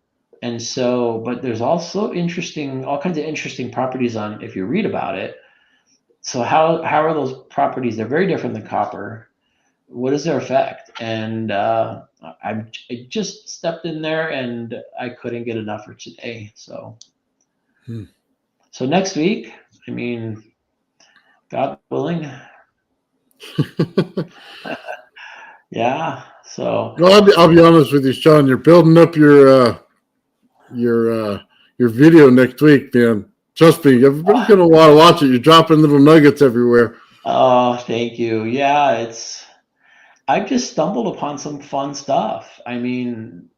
And so, but there's also all kinds of interesting properties on if you read about it. So how are those properties? They're very different than copper. What is their effect? And I just stepped in there and I couldn't get enough for today. So, so next week, I mean, God willing, yeah. So Well, I'll be honest with you, Shawn. You're building up your video next week, man. Trust me, everybody's gonna want to watch it. You're dropping little nuggets everywhere. oh, thank you. Yeah, I've just stumbled upon some fun stuff. I mean,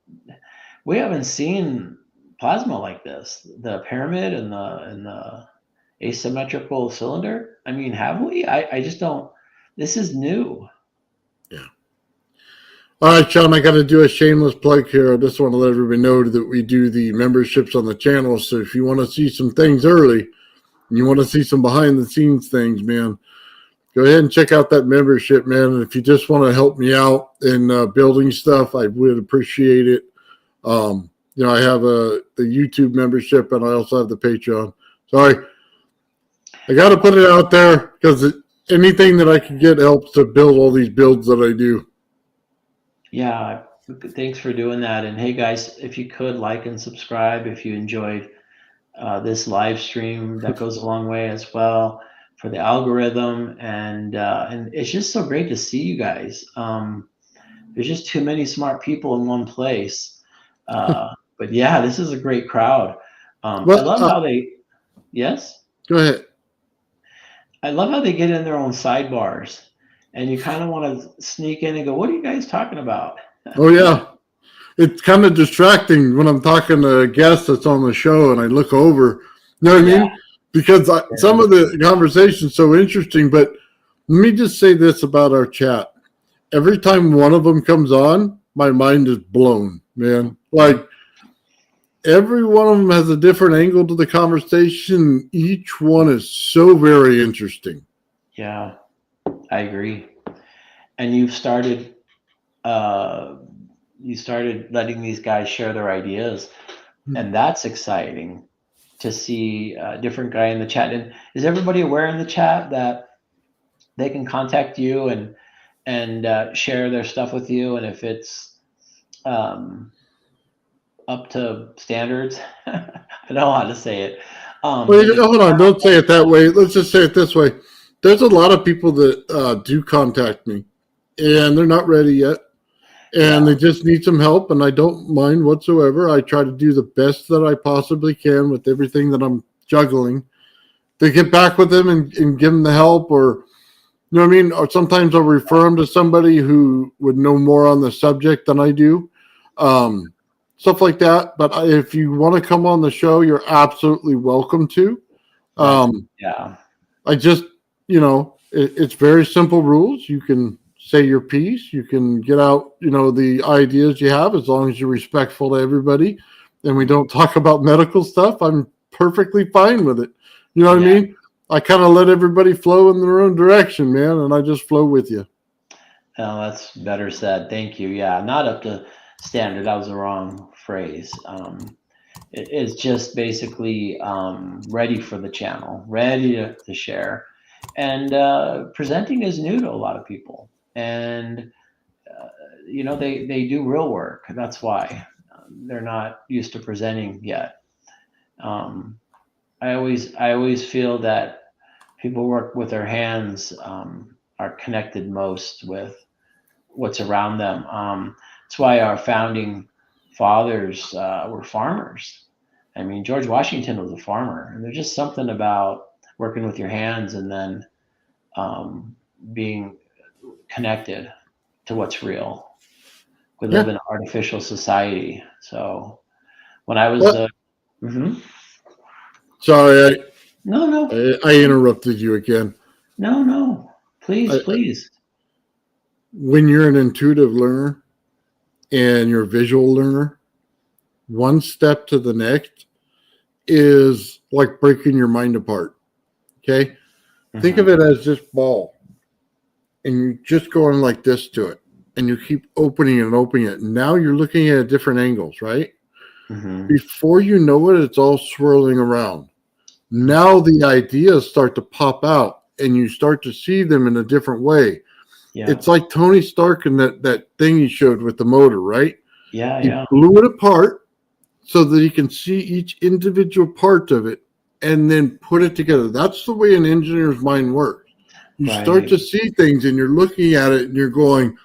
we haven't seen plasma like this. The pyramid and the asymmetrical cylinder. I mean, have we? I just don't. This is new. Yeah. All right, Shawn, I got to do a shameless plug here. I just want to let everybody know that we do the memberships on the channel. So if you want to see some things early, and you want to see some behind the scenes things, man, go ahead and check out that membership, man. And if you just want to help me out in building stuff, I would appreciate it. I have the YouTube membership, and I also have the Patreon. Sorry, I got to put it out there because anything that I can get helps to build all these builds that I do. Yeah, thanks for doing that. And hey, guys, if you could like and subscribe if you enjoyed this live stream, that goes a long way as well for the algorithm. And it's just so great to see you guys. There's just too many smart people in one place. But yeah, this is a great crowd. I love how yes? Go ahead. I love how they get in their own sidebars and you kind of want to sneak in and go, what are you guys talking about? Oh, yeah. It's kind of distracting when I'm talking to a guest that's on the show and I look over. You know what I mean? Because some of the conversation's so interesting. But let me just say this about our chat. Every time one of them comes on, my mind is blown, man. Like, every one of them has a different angle to the conversation. Each one is so very interesting. Yeah, I agree. And you started letting these guys share their ideas, and that's exciting to see a different guy in the chat. And is everybody aware in the chat that they can contact you and share their stuff with you? And if it's up to standards, I don't know how to say it. Wait, hold on. Don't say it that way. Let's just say it this way. There's a lot of people that do contact me, and they're not ready yet, and they just need some help, and I don't mind whatsoever. I try to do the best that I possibly can with everything that I'm juggling to get back with them and give them the help, or, you know what I mean? Or sometimes I'll refer them to somebody who would know more on the subject than I do. Stuff like that. But if you want to come on the show, you're absolutely welcome to. I just, it's very simple rules. You can say your piece. You can get out, the ideas you have, as long as you're respectful to everybody and we don't talk about medical stuff. I'm perfectly fine with it. You know what I mean? I kind of let everybody flow in their own direction, man, and I just flow with you. Oh, that's better said. Thank you. Yeah, not up to standard. That was the wrong phrase. It's just basically ready for the channel, ready to share. And presenting is new to a lot of people. And, they do real work. That's why they're not used to presenting yet. I always feel that people work with their hands are connected most with what's around them. That's why our founding fathers were farmers. I mean, George Washington was a farmer, and there's just something about working with your hands and then being connected to what's real. We live in an artificial society. So when I was Sorry, no, I interrupted you again. No, please. When you're an intuitive learner and you're a visual learner, one step to the next is like breaking your mind apart. Okay? Think of it as this ball, and you're just going like this to it, and you keep opening it and opening it. Now you're looking at different angles, right? Before you know it, it's all swirling around. Now the ideas start to pop out and you start to see them in a different way. Yeah. It's like Tony Stark and that thing he showed with the motor, right? Yeah. He Yeah. blew it apart so that he can see each individual part of it and then put it together. That's the way an engineer's mind works. You start to see things and you're looking at it and you're going,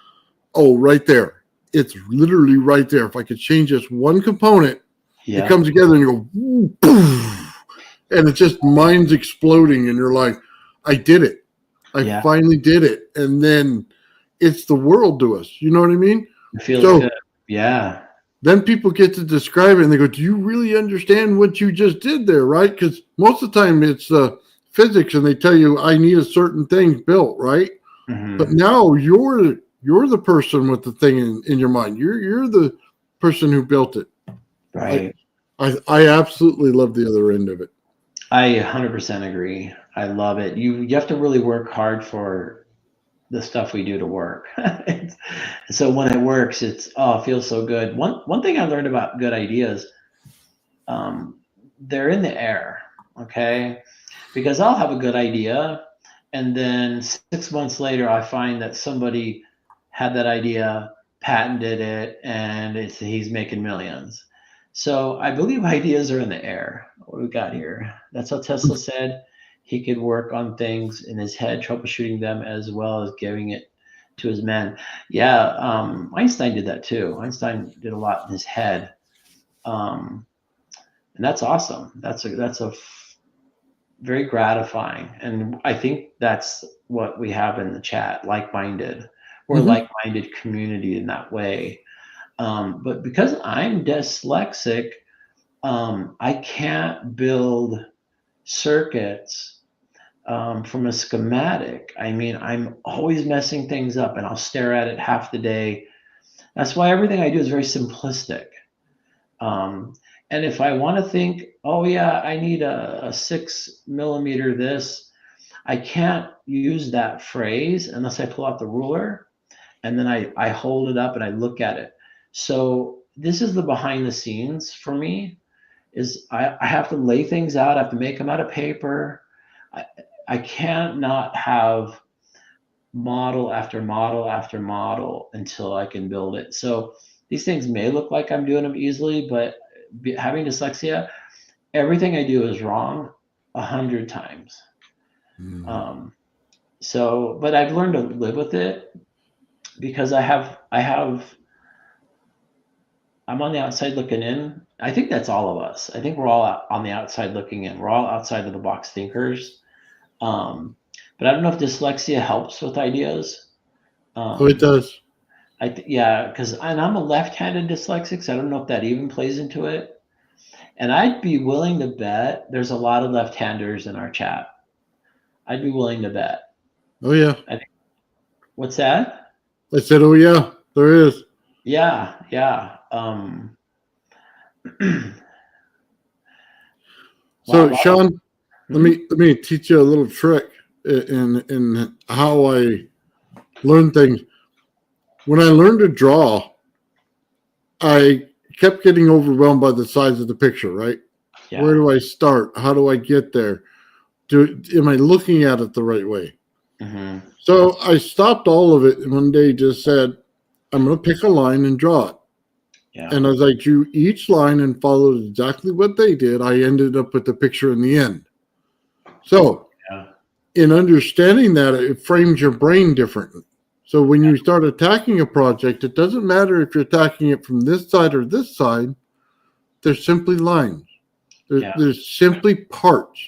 oh, right there. It's literally right there. If I could change this one component, it comes together and you go, woo, poof, and it's just mind's exploding and you're like, I did it. I finally did it. And then it's the world to us. You know what I mean? It feels good. Yeah. Then people get to describe it and they go, do you really understand what you just did there, right? Because most of the time it's physics and they tell you I need a certain thing built, right? But now you're the person with the thing in your mind. You're the person who built it. Right. I absolutely love the other end of it. I 100% agree. I love it. You have to really work hard for the stuff we do to work. So when it works, it feels so good. One thing I learned about good ideas, they're in the air, okay? Because I'll have a good idea, and then 6 months later, I find that somebody had that idea, patented it, and he's making millions. So I believe ideas are in the air. What do we got here? That's how Tesla said he could work on things in his head, troubleshooting them as well as giving it to his men. Yeah, Einstein did that too. Einstein did a lot in his head, and that's awesome. That's a very gratifying, and I think that's what we have in the chat. Like-minded, we're a like-minded community in that way. But because I'm dyslexic, I can't build circuits from a schematic. I mean, I'm always messing things up and I'll stare at it half the day. That's why everything I do is very simplistic. And if I want to think, oh yeah, I need a 6 millimeter this, I can't use that phrase unless I pull out the ruler and then I hold it up and I look at it. So this is the behind the scenes for me. Is I have to lay things out. I have to make them out of paper. I can't not have model after model after model until I can build it. So these things may look like I'm doing them easily, but having dyslexia, everything I do is wrong 100 times. So, but I've learned to live with it because I'm on the outside looking in. I think that's all of us. I think we're all on the outside looking in. We're all outside of the box thinkers. But I don't know if dyslexia helps with ideas. It does. Because I'm a left-handed dyslexic, so I don't know if that even plays into it. And I'd be willing to bet there's a lot of left-handers in our chat. I'd be willing to bet. Oh yeah. What's that? I said, oh yeah, there is. Yeah. So Shawn, let me teach you a little trick in how I learn things. When I learned to draw, I kept getting overwhelmed by the size of the picture, right? Yeah. Where do I start? How do I get there? Am I looking at it the right way? So I stopped all of it and one day just said, I'm going to pick a line and draw it. Yeah. And as I drew each line and followed exactly what they did, I ended up with the picture in the end. So in understanding that, it frames your brain differently. So when you start attacking a project, it doesn't matter if you're attacking it from this side or this side. They're simply lines. They're simply parts.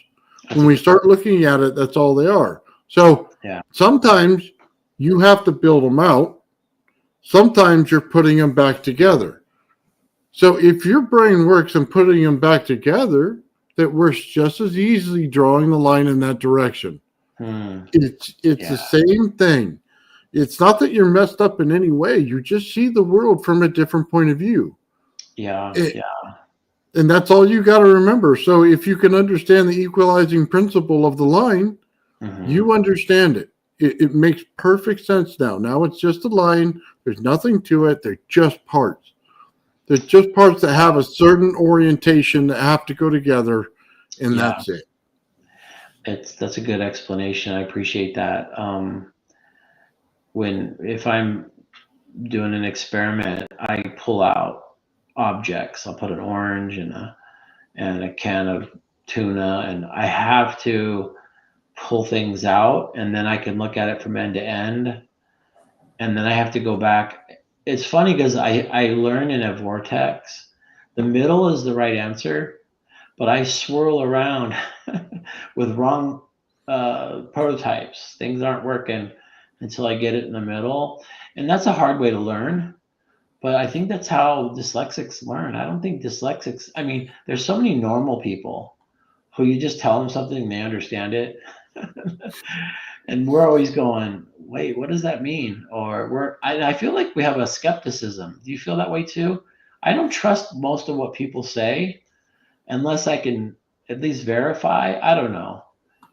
When we start looking at it, that's all they are. So sometimes you have to build them out. Sometimes you're putting them back together. So if your brain works in putting them back together, that works just as easily drawing the line in that direction. It's the same thing. It's not that you're messed up in any way. You just see the world from a different point of view. And that's all you got to remember. So if you can understand the equalizing principle of the line, you understand it. It makes perfect sense now. Now it's just a line. There's nothing to it. They're just parts. They're just parts that have a certain orientation that have to go together, and Yeah. that's it. That's a good explanation. I appreciate that. If I'm doing an experiment, I pull out objects. I'll put an orange and a can of tuna, and I have to pull things out, and then I can look at it from end to end, and then I have to go back. It's funny because I learn in a vortex. The middle is the right answer, but I swirl around with wrong prototypes. Things aren't working until I get it in the middle. And that's a hard way to learn. But I think that's how dyslexics learn. I don't think dyslexics, I mean, there's so many normal people who you just tell them something and they understand it. And we're always going, wait, what does that mean? Or I feel like we have a skepticism. Do you feel that way too? I don't trust most of what people say unless I can at least verify. I don't know.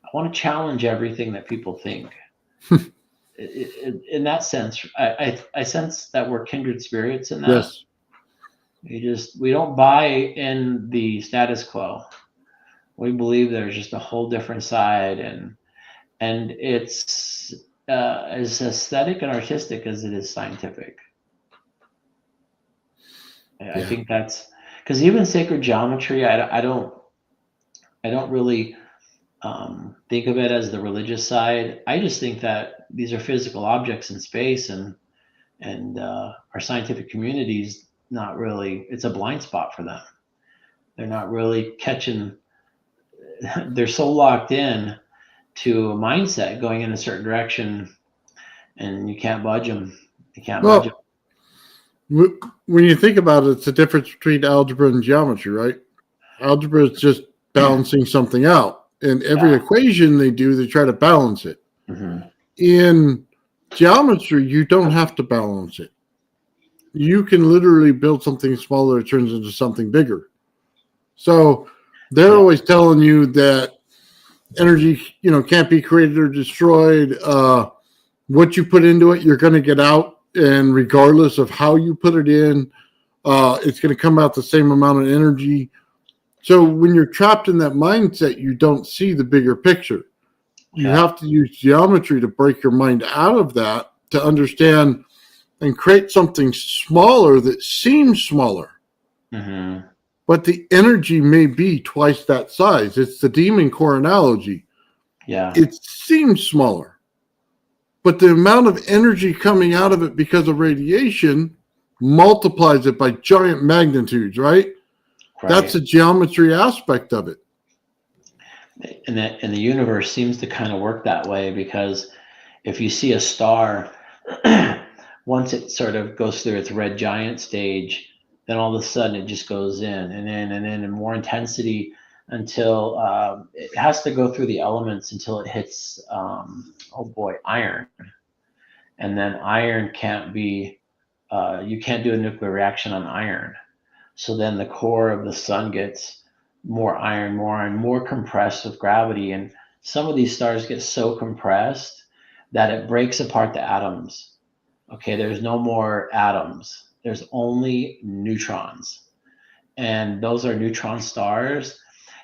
I want to challenge everything that people think. In that sense, I sense that we're kindred spirits in that. Yes. We don't buy in the status quo. We believe there's just a whole different side, and it's as aesthetic and artistic as it is scientific. I think that's because even sacred geometry, I don't really think of it as the religious side. I just think that these are physical objects in space, and our scientific community's not really. It's a blind spot for them. They're not really catching. They're so locked in to a mindset going in a certain direction, and you can't budge them. You can't budge them. When you think about it, it's the difference between algebra and geometry, right? Algebra is just balancing something out. And every equation they do, they try to balance it. Mm-hmm. In geometry, you don't have to balance it. You can literally build something smaller that turns into something bigger. So they're always telling you that energy, can't be created or destroyed. What you put into it, you're going to get out. And regardless of how you put it in, it's going to come out the same amount of energy. So when you're trapped in that mindset, you don't see the bigger picture. You have to use geometry to break your mind out of that to understand and create something smaller that seems smaller. Mm-hmm. But the energy may be twice that size. It's the demon core analogy. Yeah. It seems smaller. But the amount of energy coming out of it because of radiation multiplies it by giant magnitudes, right? That's the geometry aspect of it. And the universe seems to kind of work that way, because if you see a star, once it sort of goes through its red giant stage, then all of a sudden it just goes in and more intensity until it has to go through the elements until it hits, iron. And then iron can't be, you can't do a nuclear reaction on iron. So then the core of the sun gets more iron, more compressed with gravity. And some of these stars get so compressed that it breaks apart the atoms. Okay, there's no more atoms. There's only neutrons. And those are neutron stars.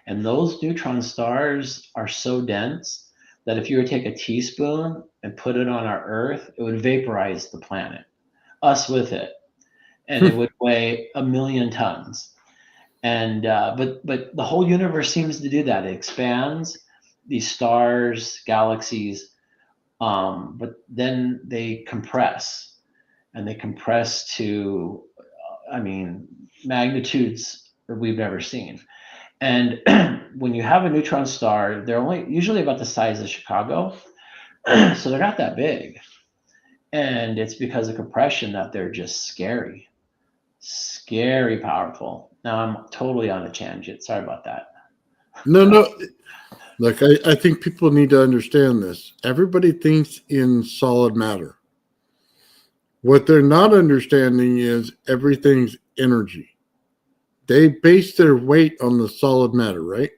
And those neutron stars are so dense that if you were to take a teaspoon and put it on our Earth, it would vaporize the planet, us with it. And it would weigh 1 million tons. And but the whole universe seems to do that. It expands, these stars, galaxies, but then they compress, and they compress to, magnitudes that we've never seen. And when you have a neutron star, they're only usually about the size of Chicago, so they're not that big. And it's because of compression that they're just scary powerful. Now I'm totally on a tangent. Sorry about that. No. Look, I think people need to understand this. Everybody thinks in solid matter. What they're not understanding is everything's energy. They base their weight on the solid matter, right?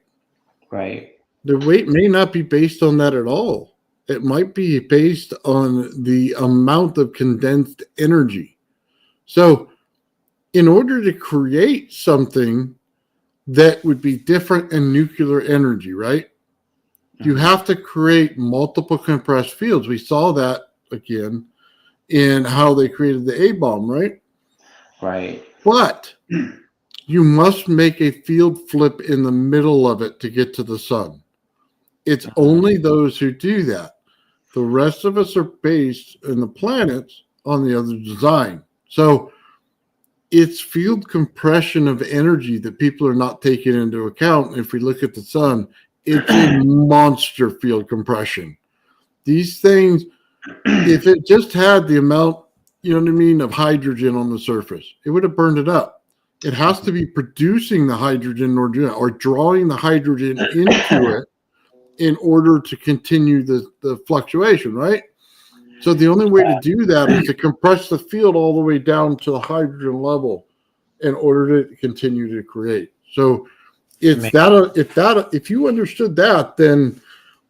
Right. Their weight may not be based on that at all. It might be based on the amount of condensed energy. So in order to create something that would be different in nuclear energy, right? You have to create multiple compressed fields. We saw that again in how they created the A bomb, right? Right. But you must make a field flip in the middle of it to get to the sun. It's only those who do that. The rest of us are based in the planets on the other design. So it's field compression of energy that people are not taking into account. If we look at the sun, it's a monster field compression. These things, if it just had the amount, you know what I mean, of hydrogen on the surface, it would have burned it up. It has to be producing the hydrogen or drawing the hydrogen into it in order to continue the fluctuation, right? So the only way to do that is to compress the field all the way down to the hydrogen level in order to continue to create. So it's if you understood that, then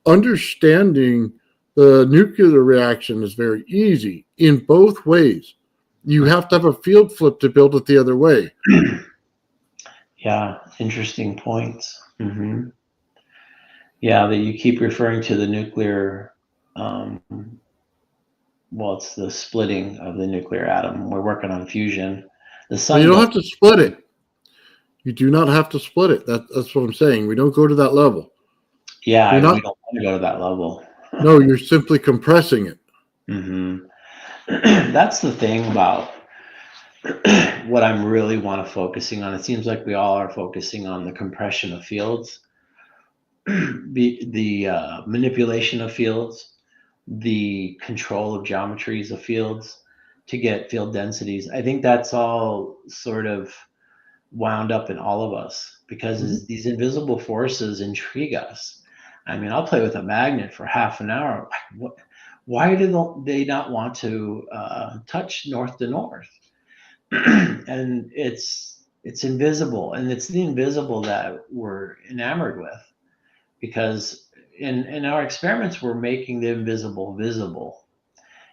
understanding the nuclear reaction is very easy in both ways. You have to have a field flip to build it the other way. Yeah, interesting points. Yeah, that you keep referring to the nuclear. Well, it's the splitting of the nuclear atom. We're working on fusion. The Well, sun. you don't have to split it. You do not have to split it. That's what I'm saying. We don't go to that level. Yeah, We don't want to go to that level. No, you're simply compressing it. That's the thing about what I'm really want to focusing on. It seems like we all are focusing on the compression of fields, the manipulation of fields, the control of geometries of fields to get field densities. I think that's all sort of wound up in all of us because these invisible forces intrigue us. I mean, I'll play with a magnet for half an hour. Why do they not want to touch north to north? And it's invisible, and it's the invisible that we're enamored with, because in our experiments we're making the invisible visible,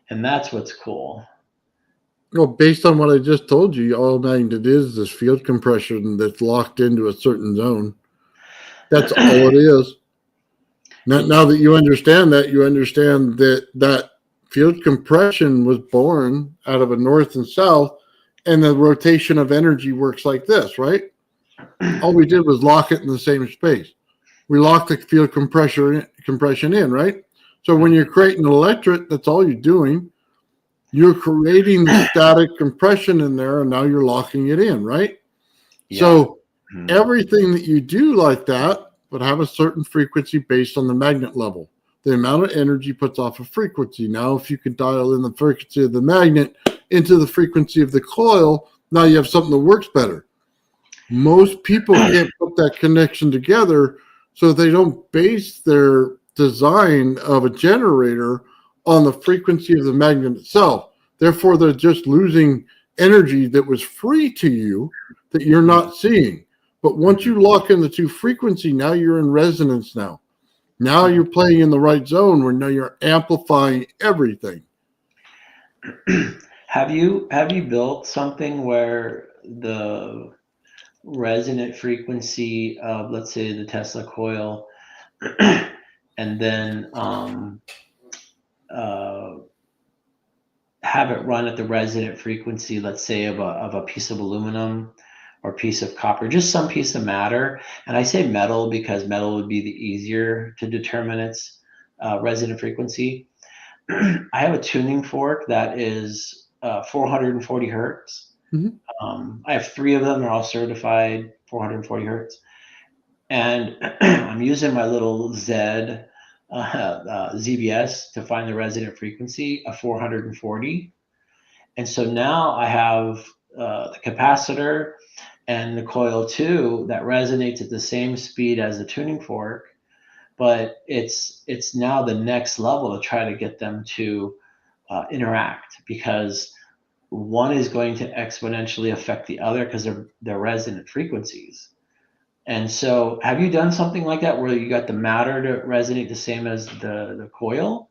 and that's what's cool. Well, based on what I just told you, all magnet is this field compression that's locked into a certain zone. That's all it is. Now that you understand that, that field compression was born out of a north and south, and the rotation of energy works like this, right? All we did was lock it in the same space. We locked the field compression in, right? So when you're creating an electret, that's all you're doing. You're creating the static compression in there, and now you're locking it in, right? Yeah. So everything that you do like that would have a certain frequency based on the magnet level. The amount of energy puts off a frequency. Now, if you could dial in the frequency of the magnet into the frequency of the coil, now you have something that works better. Most people can't put that connection together, so they don't base their design of a generator on the frequency of the magnet itself. Therefore, they're just losing energy that was free to you that you're not seeing. But once you lock in the two frequency, now you're in resonance now. Now you're playing in the right zone where now you're amplifying everything. Have you built something where the resonant frequency of, let's say, the Tesla coil, and then have it run at the resonant frequency, let's say, of a piece of aluminum or piece of copper, just some piece of matter? And I say metal because metal would be the easier to determine its resonant frequency. I have a tuning fork that is 440 hertz. I have 3 of them. They're all certified 440 hertz. And I'm using my little ZBS to find the resonant frequency of 440. And so now I have the capacitor and the coil 2 that resonates at the same speed as the tuning fork, but it's now the next level to try to get them to interact, because one is going to exponentially affect the other because they're resonant frequencies. And so have you done something like that where you got the matter to resonate the same as the coil?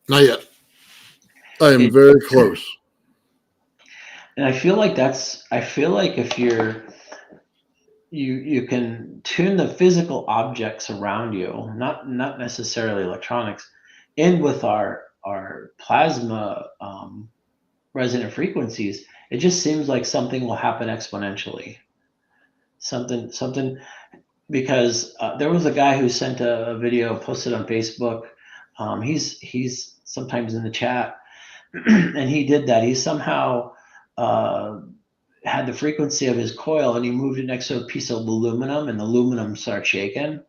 Not yet. I am very close. And I feel like if you can tune the physical objects around you, not necessarily electronics, in with our plasma resonant frequencies, it just seems like something will happen exponentially. Something because there was a guy who sent a video posted on Facebook. He's sometimes in the chat, and he did that. He somehow uh, had the frequency of his coil, and he moved it next to a piece of aluminum, and the aluminum started shaking.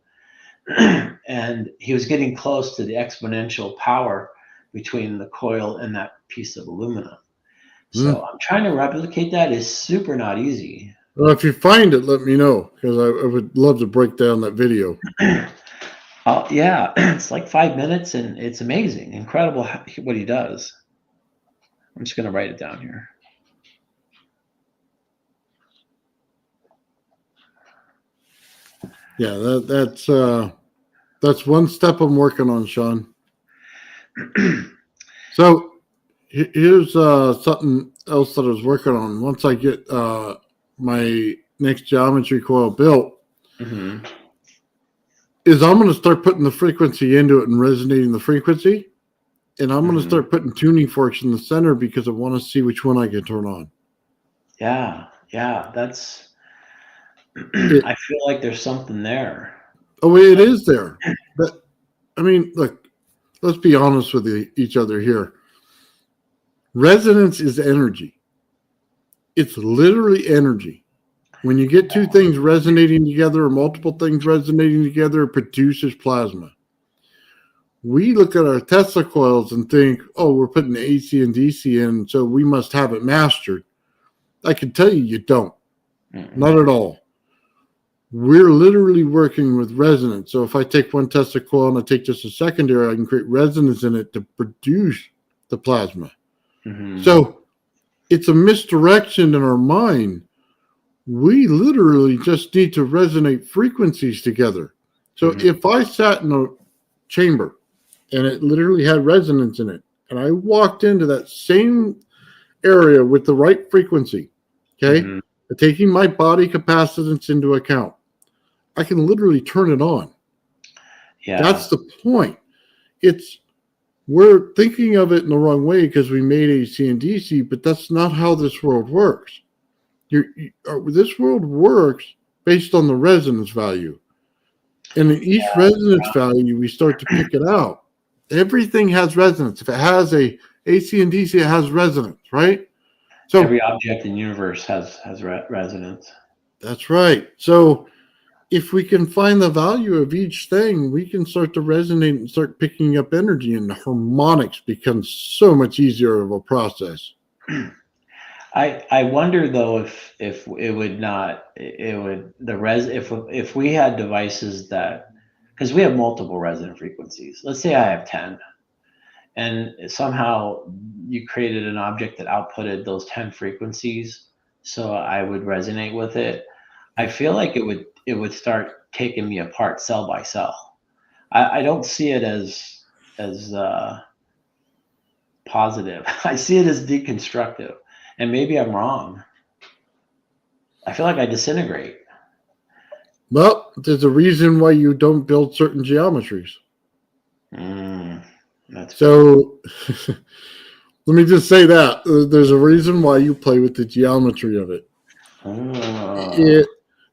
And he was getting close to the exponential power between the coil and that piece of aluminum. So I'm trying to replicate that. Is super not easy. Well, if you find it, let me know, because I would love to break down that video. Yeah, it's like 5 minutes, and it's amazing, incredible what he does. I'm just going to write it down here. Yeah, that's one step I'm working on, Shawn. So here's something else that I was working on. Once I get my next geometry coil built, Mm-hmm. is I'm going to start putting the frequency into it and resonating the frequency, and I'm going to Mm-hmm. start putting tuning forks in the center because I want to see which one I can turn on. Yeah, that's. I feel like there's something there. Oh, it is there. But I mean, look, let's be honest with each other here. Resonance is energy. It's literally energy. When you get two things resonating together or multiple things resonating together, it produces plasma. We look at our Tesla coils and think, oh, we're putting AC and DC in, so we must have it mastered. I can tell you don't. Mm-mm. Not at all. We're literally working with resonance. So if I take one Tesla coil and I take just a secondary, I can create resonance in it to produce the plasma. Mm-hmm. So it's a misdirection in our mind. We literally just need to resonate frequencies together. So if I sat in a chamber and it literally had resonance in it, and I walked into that same area with the right frequency, okay, taking my body capacitance into account, I can literally turn it on. Yeah. That's the point. We're thinking of it in the wrong way because we made AC and DC, but that's not how this world works. This world works based on the resonance value. And in each resonance value, we start to pick it out. Everything has resonance. If it has a AC and DC, it has resonance, right? So every object in the universe has resonance. That's right. So if we can find the value of each thing, we can start to resonate and start picking up energy, and the harmonics becomes so much easier of a process. I wonder though if it would not it would the res if we had devices that, because we have multiple resonant frequencies. Let's say I have 10, and somehow you created an object that outputted those 10 frequencies, so I would resonate with it. I feel like it would start taking me apart cell by cell. I don't see it as positive. I see it as deconstructive, and maybe I'm wrong. I feel like I disintegrate. Well, there's a reason why you don't build certain geometries. That's So let me just say that there's a reason why you play with the geometry of it.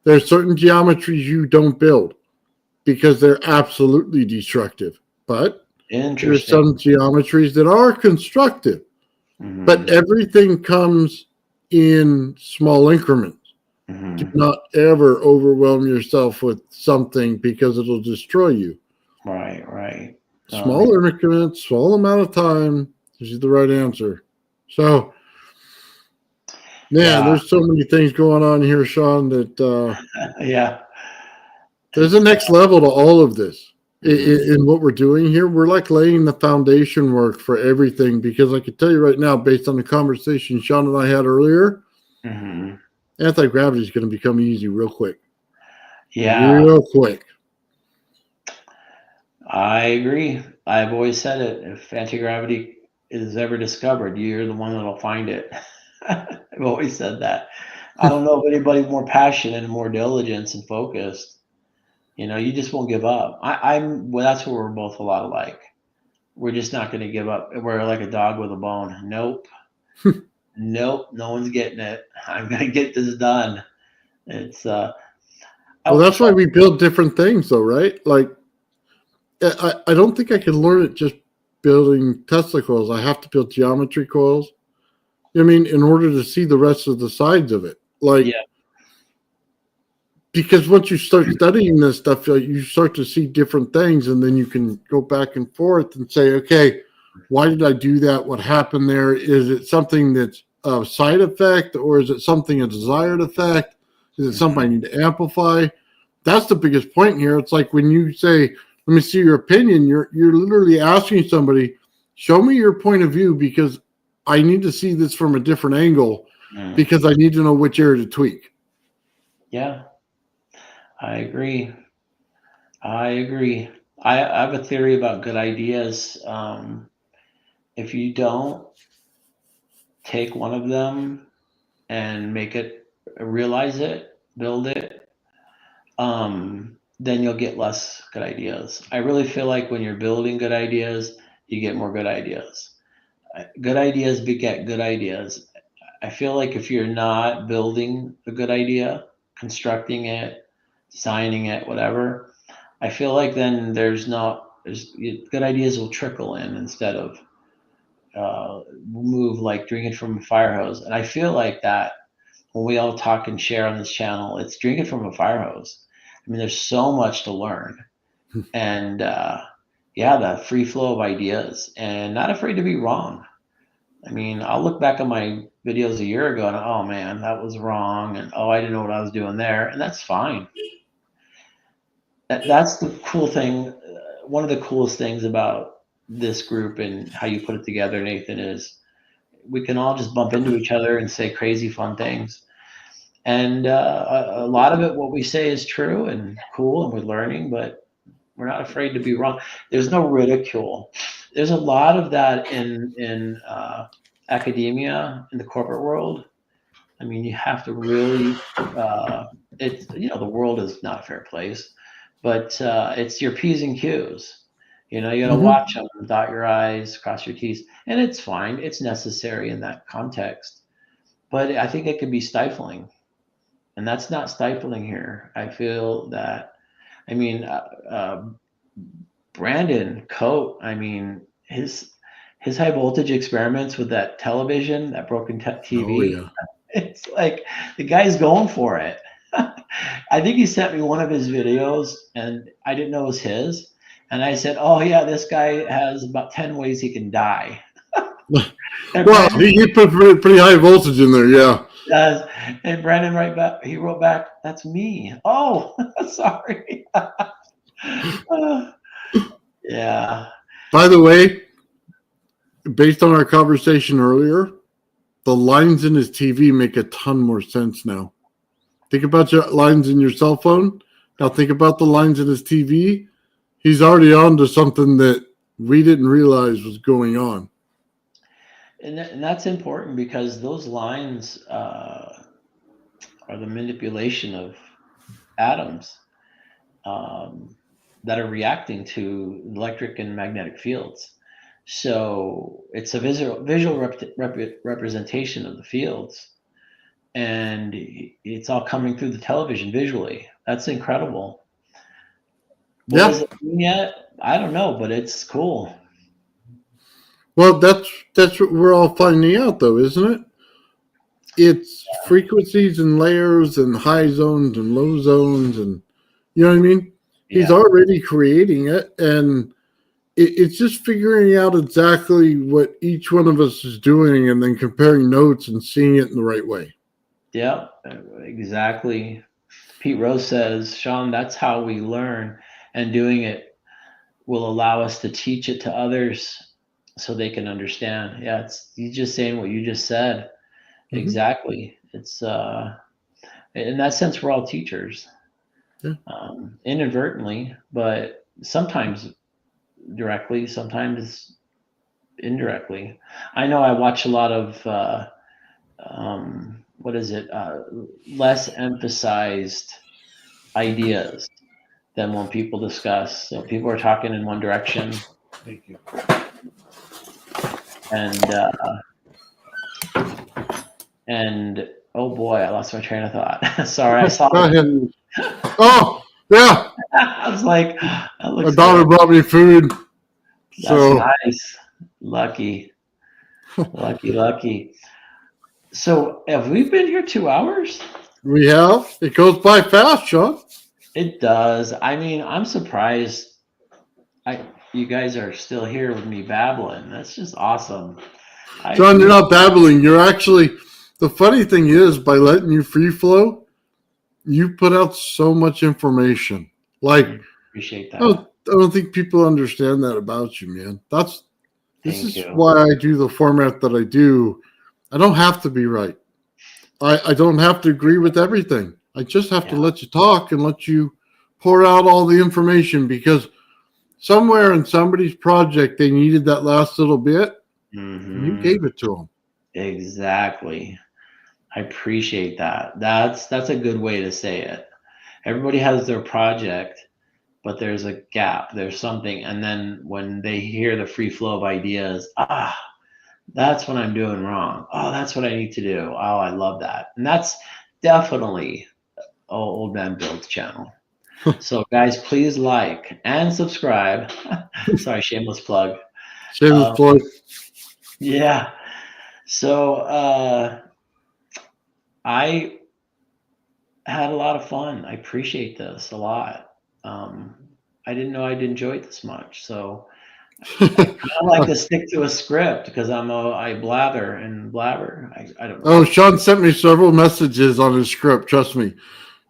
There's certain geometries you don't build because they're absolutely destructive. But there's some geometries that are constructive. But everything comes in small increments. Do not ever overwhelm yourself with something because it'll destroy you. Right. Smaller increments, small amount of time is the right answer. So, there's so many things going on here, Shawn, that there's a next level to all of this. In what we're doing here, we're like laying the foundation work for everything, because I can tell you right now, based on the conversation Shawn and I had earlier, anti-gravity is going to become easy real quick. Real quick. I agree. I've always said it. If anti-gravity is ever discovered, you're the one that'll find it. I've always said that. I don't know of anybody more passionate and more diligent and focused. You just won't give up. Well, that's where we're both a lot alike. We're just not going to give up. We're like a dog with a bone. Nope. Nope. No one's getting it. I'm going to get this done. It's, Well, that's why so, we build different things, though, right? Like, I don't think I can learn it just building Tesla coils. I have to build geometry coils. I mean, in order to see the rest of the sides of it. Like, yeah. because once you start studying this stuff, you start to see different things, and then you can go back and forth and say, okay, why did I do that? What happened there? Is it something that's a side effect, or is it something a desired effect? Is it something I need to amplify? That's the biggest point here. It's like when you say, let me see your opinion, you're literally asking somebody, show me your point of view, because I need to see this from a different angle, because I need to know which area to tweak. Yeah, I agree. I have a theory about good ideas. If you don't take one of them and realize it, build it, then you'll get less good ideas. I really feel like when you're building good ideas, you get more good ideas. Good ideas beget good ideas. I feel like if you're not building a good idea, constructing it, designing it, whatever, I feel like then there's good ideas will trickle in instead of move like drinking from a fire hose. And I feel like that when we all talk and share on this channel, it's drinking from a fire hose. I mean, there's so much to learn, and yeah, the free flow of ideas, and not afraid to be wrong. I mean, I'll look back at my videos a year ago and, oh man, that was wrong, and oh, I didn't know what I was doing there, and that's fine. That's the cool thing. One of the coolest things about this group and how you put it together, Nathan, is we can all just bump into each other and say crazy fun things. And a lot of it, what we say is true and cool, and we're learning, but we're not afraid to be wrong. There's no ridicule. There's a lot of that in academia, in the corporate world. I mean, you have to really, the world is not a fair place, but it's your P's and Q's. You got to watch them, dot your I's, cross your T's, and it's fine. It's necessary in that context. But I think it can be stifling, and that's not stifling here. I feel that, I mean, Brandon Coate, I mean, his high voltage experiments with that television, that broken Oh, TV, yeah. it's like the guy's going for it. I think he sent me one of his videos, and I didn't know it was his. And I said, "Oh yeah, this guy has about 10 ways he can die." And Well, he put pretty high voltage in there, yeah. does. And Brandon he wrote back, "That's me." Oh, sorry. Yeah. By the way, based on our conversation earlier, the lines in his TV make a ton more sense now. Think about your lines in your cell phone. Now think about the lines in his TV. He's already on to something that we didn't realize was going on. And that's important because those lines are the manipulation of atoms that are reacting to electric and magnetic fields. So it's a visual representation of the fields, and it's all coming through the television visually. That's incredible. What does it mean yet? I don't know, but it's cool. Well, that's what we're all finding out, though, isn't it? It's frequencies and layers and high zones and low zones, and you know what I mean? He's already creating it, and it's just figuring out exactly what each one of us is doing and then comparing notes and seeing it in the right way. Yeah, exactly. Pete Rose says, Shawn, that's how we learn, and doing it will allow us to teach it to others so they can understand. Yeah, it's you just saying what you just said. Mm-hmm. Exactly. It's in that sense we're all teachers. Yeah. Inadvertently, but sometimes directly, sometimes indirectly. I know I watch a lot of what is it? Less emphasized ideas than when people discuss. So people are talking in one direction, Thank you. and oh boy, I lost my train of thought. Sorry, I saw Go the ahead. food. Oh, yeah. I was like, that My looks daughter good. brought me food. That's So nice. Lucky, lucky, lucky. So have we been here 2 hours? we have. It goes by fast, Shawn. It does. I mean, I'm surprised. You guys are still here with me babbling. That's just awesome. Shawn, you're not babbling. You're actually, the funny thing is, by letting you free flow, you put out so much information. Like, appreciate I that. don't think people understand that about you, man. This Thank is you. why I do the format that I do. I don't have to be right. I don't have to agree with everything. I just have to let you talk and let you pour out all the information, because somewhere in somebody's project they needed that last little bit. And you gave it to them. Exactly. I appreciate that. That's a good way to say it. Everybody has their project, but there's a gap. There's something, and then when they hear the free flow of ideas, that's what I'm doing wrong. Oh, that's what I need to do. Oh, I love that. And that's definitely Old Man Builds channel. So guys, please like and subscribe. Sorry, shameless plug. Shameless plug. Yeah. So I had a lot of fun. I appreciate this a lot. I didn't know I'd enjoy it this much. So I kind of like to stick to a script because I blather and blabber. I don't know. Oh, Shawn sent me several messages on his script. Trust me,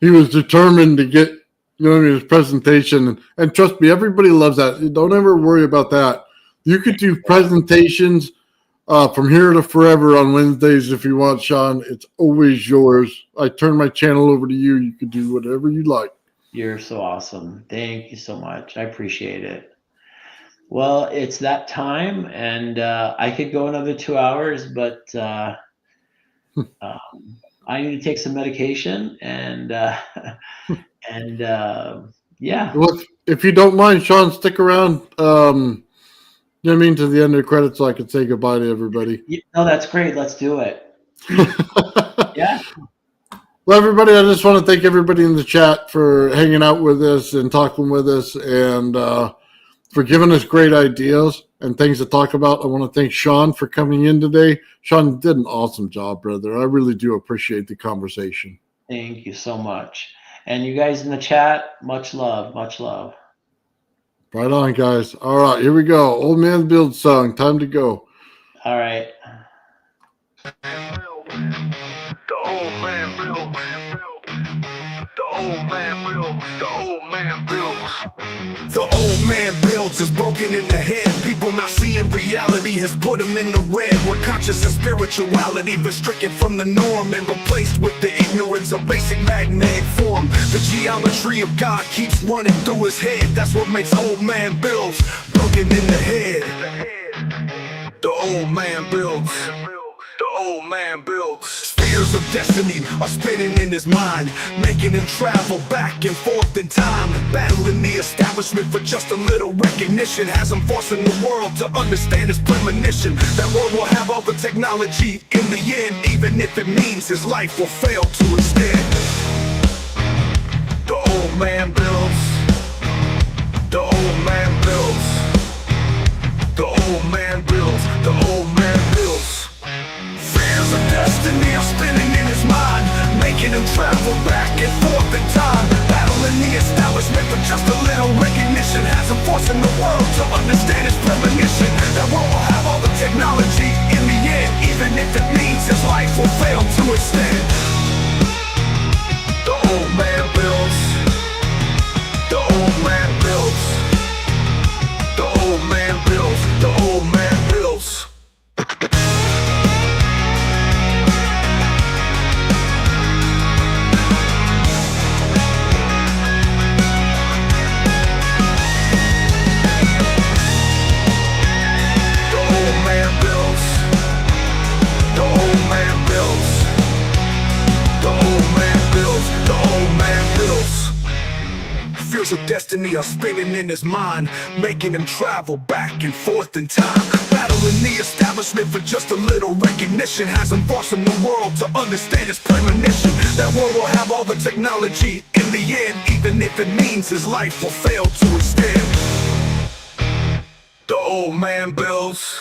he was determined to get his presentation. And trust me, everybody loves that. Don't ever worry about that. You could do presentations from here to forever on Wednesdays if you want, Shawn. It's always yours. I turn my channel over to you. You can do whatever you like. You're so awesome. Thank you so much. I appreciate it. Well, it's that time, and I could go another 2 hours, but I need to take some medication, and yeah. Well, if you don't mind, Shawn, stick around. You know what I mean, to the end of the credits, so I can say goodbye to everybody. No, that's great. Let's do it. Yeah. Well, everybody, I just want to thank everybody in the chat for hanging out with us and talking with us, and for giving us great ideas and things to talk about. I want to thank Shawn for coming in today. Shawn, you did an awesome job, brother. I really do appreciate the conversation. Thank you so much. And you guys in the chat, much love, much love. Right on, guys. All right, here we go. Old Man Build song. Time to go. All right. The old man builds. The old man builds. The old man builds. The old man builds is broken in the head. People not seeing reality has put them in the red. Where conscious and spirituality been stricken from the norm and replaced with the ignorance of basic magnetic form. The geometry of God keeps running through his head. That's what makes old man builds broken in the head. The old man builds. The old man builds. Spheres of destiny are spinning in his mind, making him travel back and forth in time, battling the establishment for just a little recognition. Has him forcing the world to understand his premonition. That world will have all the technology in the end, even if it means his life will fail to extend. The old man builds. The old man builds. The old man builds. The old man builds. Spheres of destiny are spinning in his mind, making him travel back and forth in time, battling the establishment for just a little recognition. Has him forcing the world to understand his premonition. That world will have all the technology in the end, even if it means his life will fail to extend. The old man builds. The old man builds. The old man builds. The old man builds. The old man builds. wheels of destiny are spinning in his mind, making him travel back and forth in time. Battling the establishment for just a little recognition has him forcing the world to understand his premonition. That world will have all the technology in the end, even if it means his life will fail to extend. The old man builds,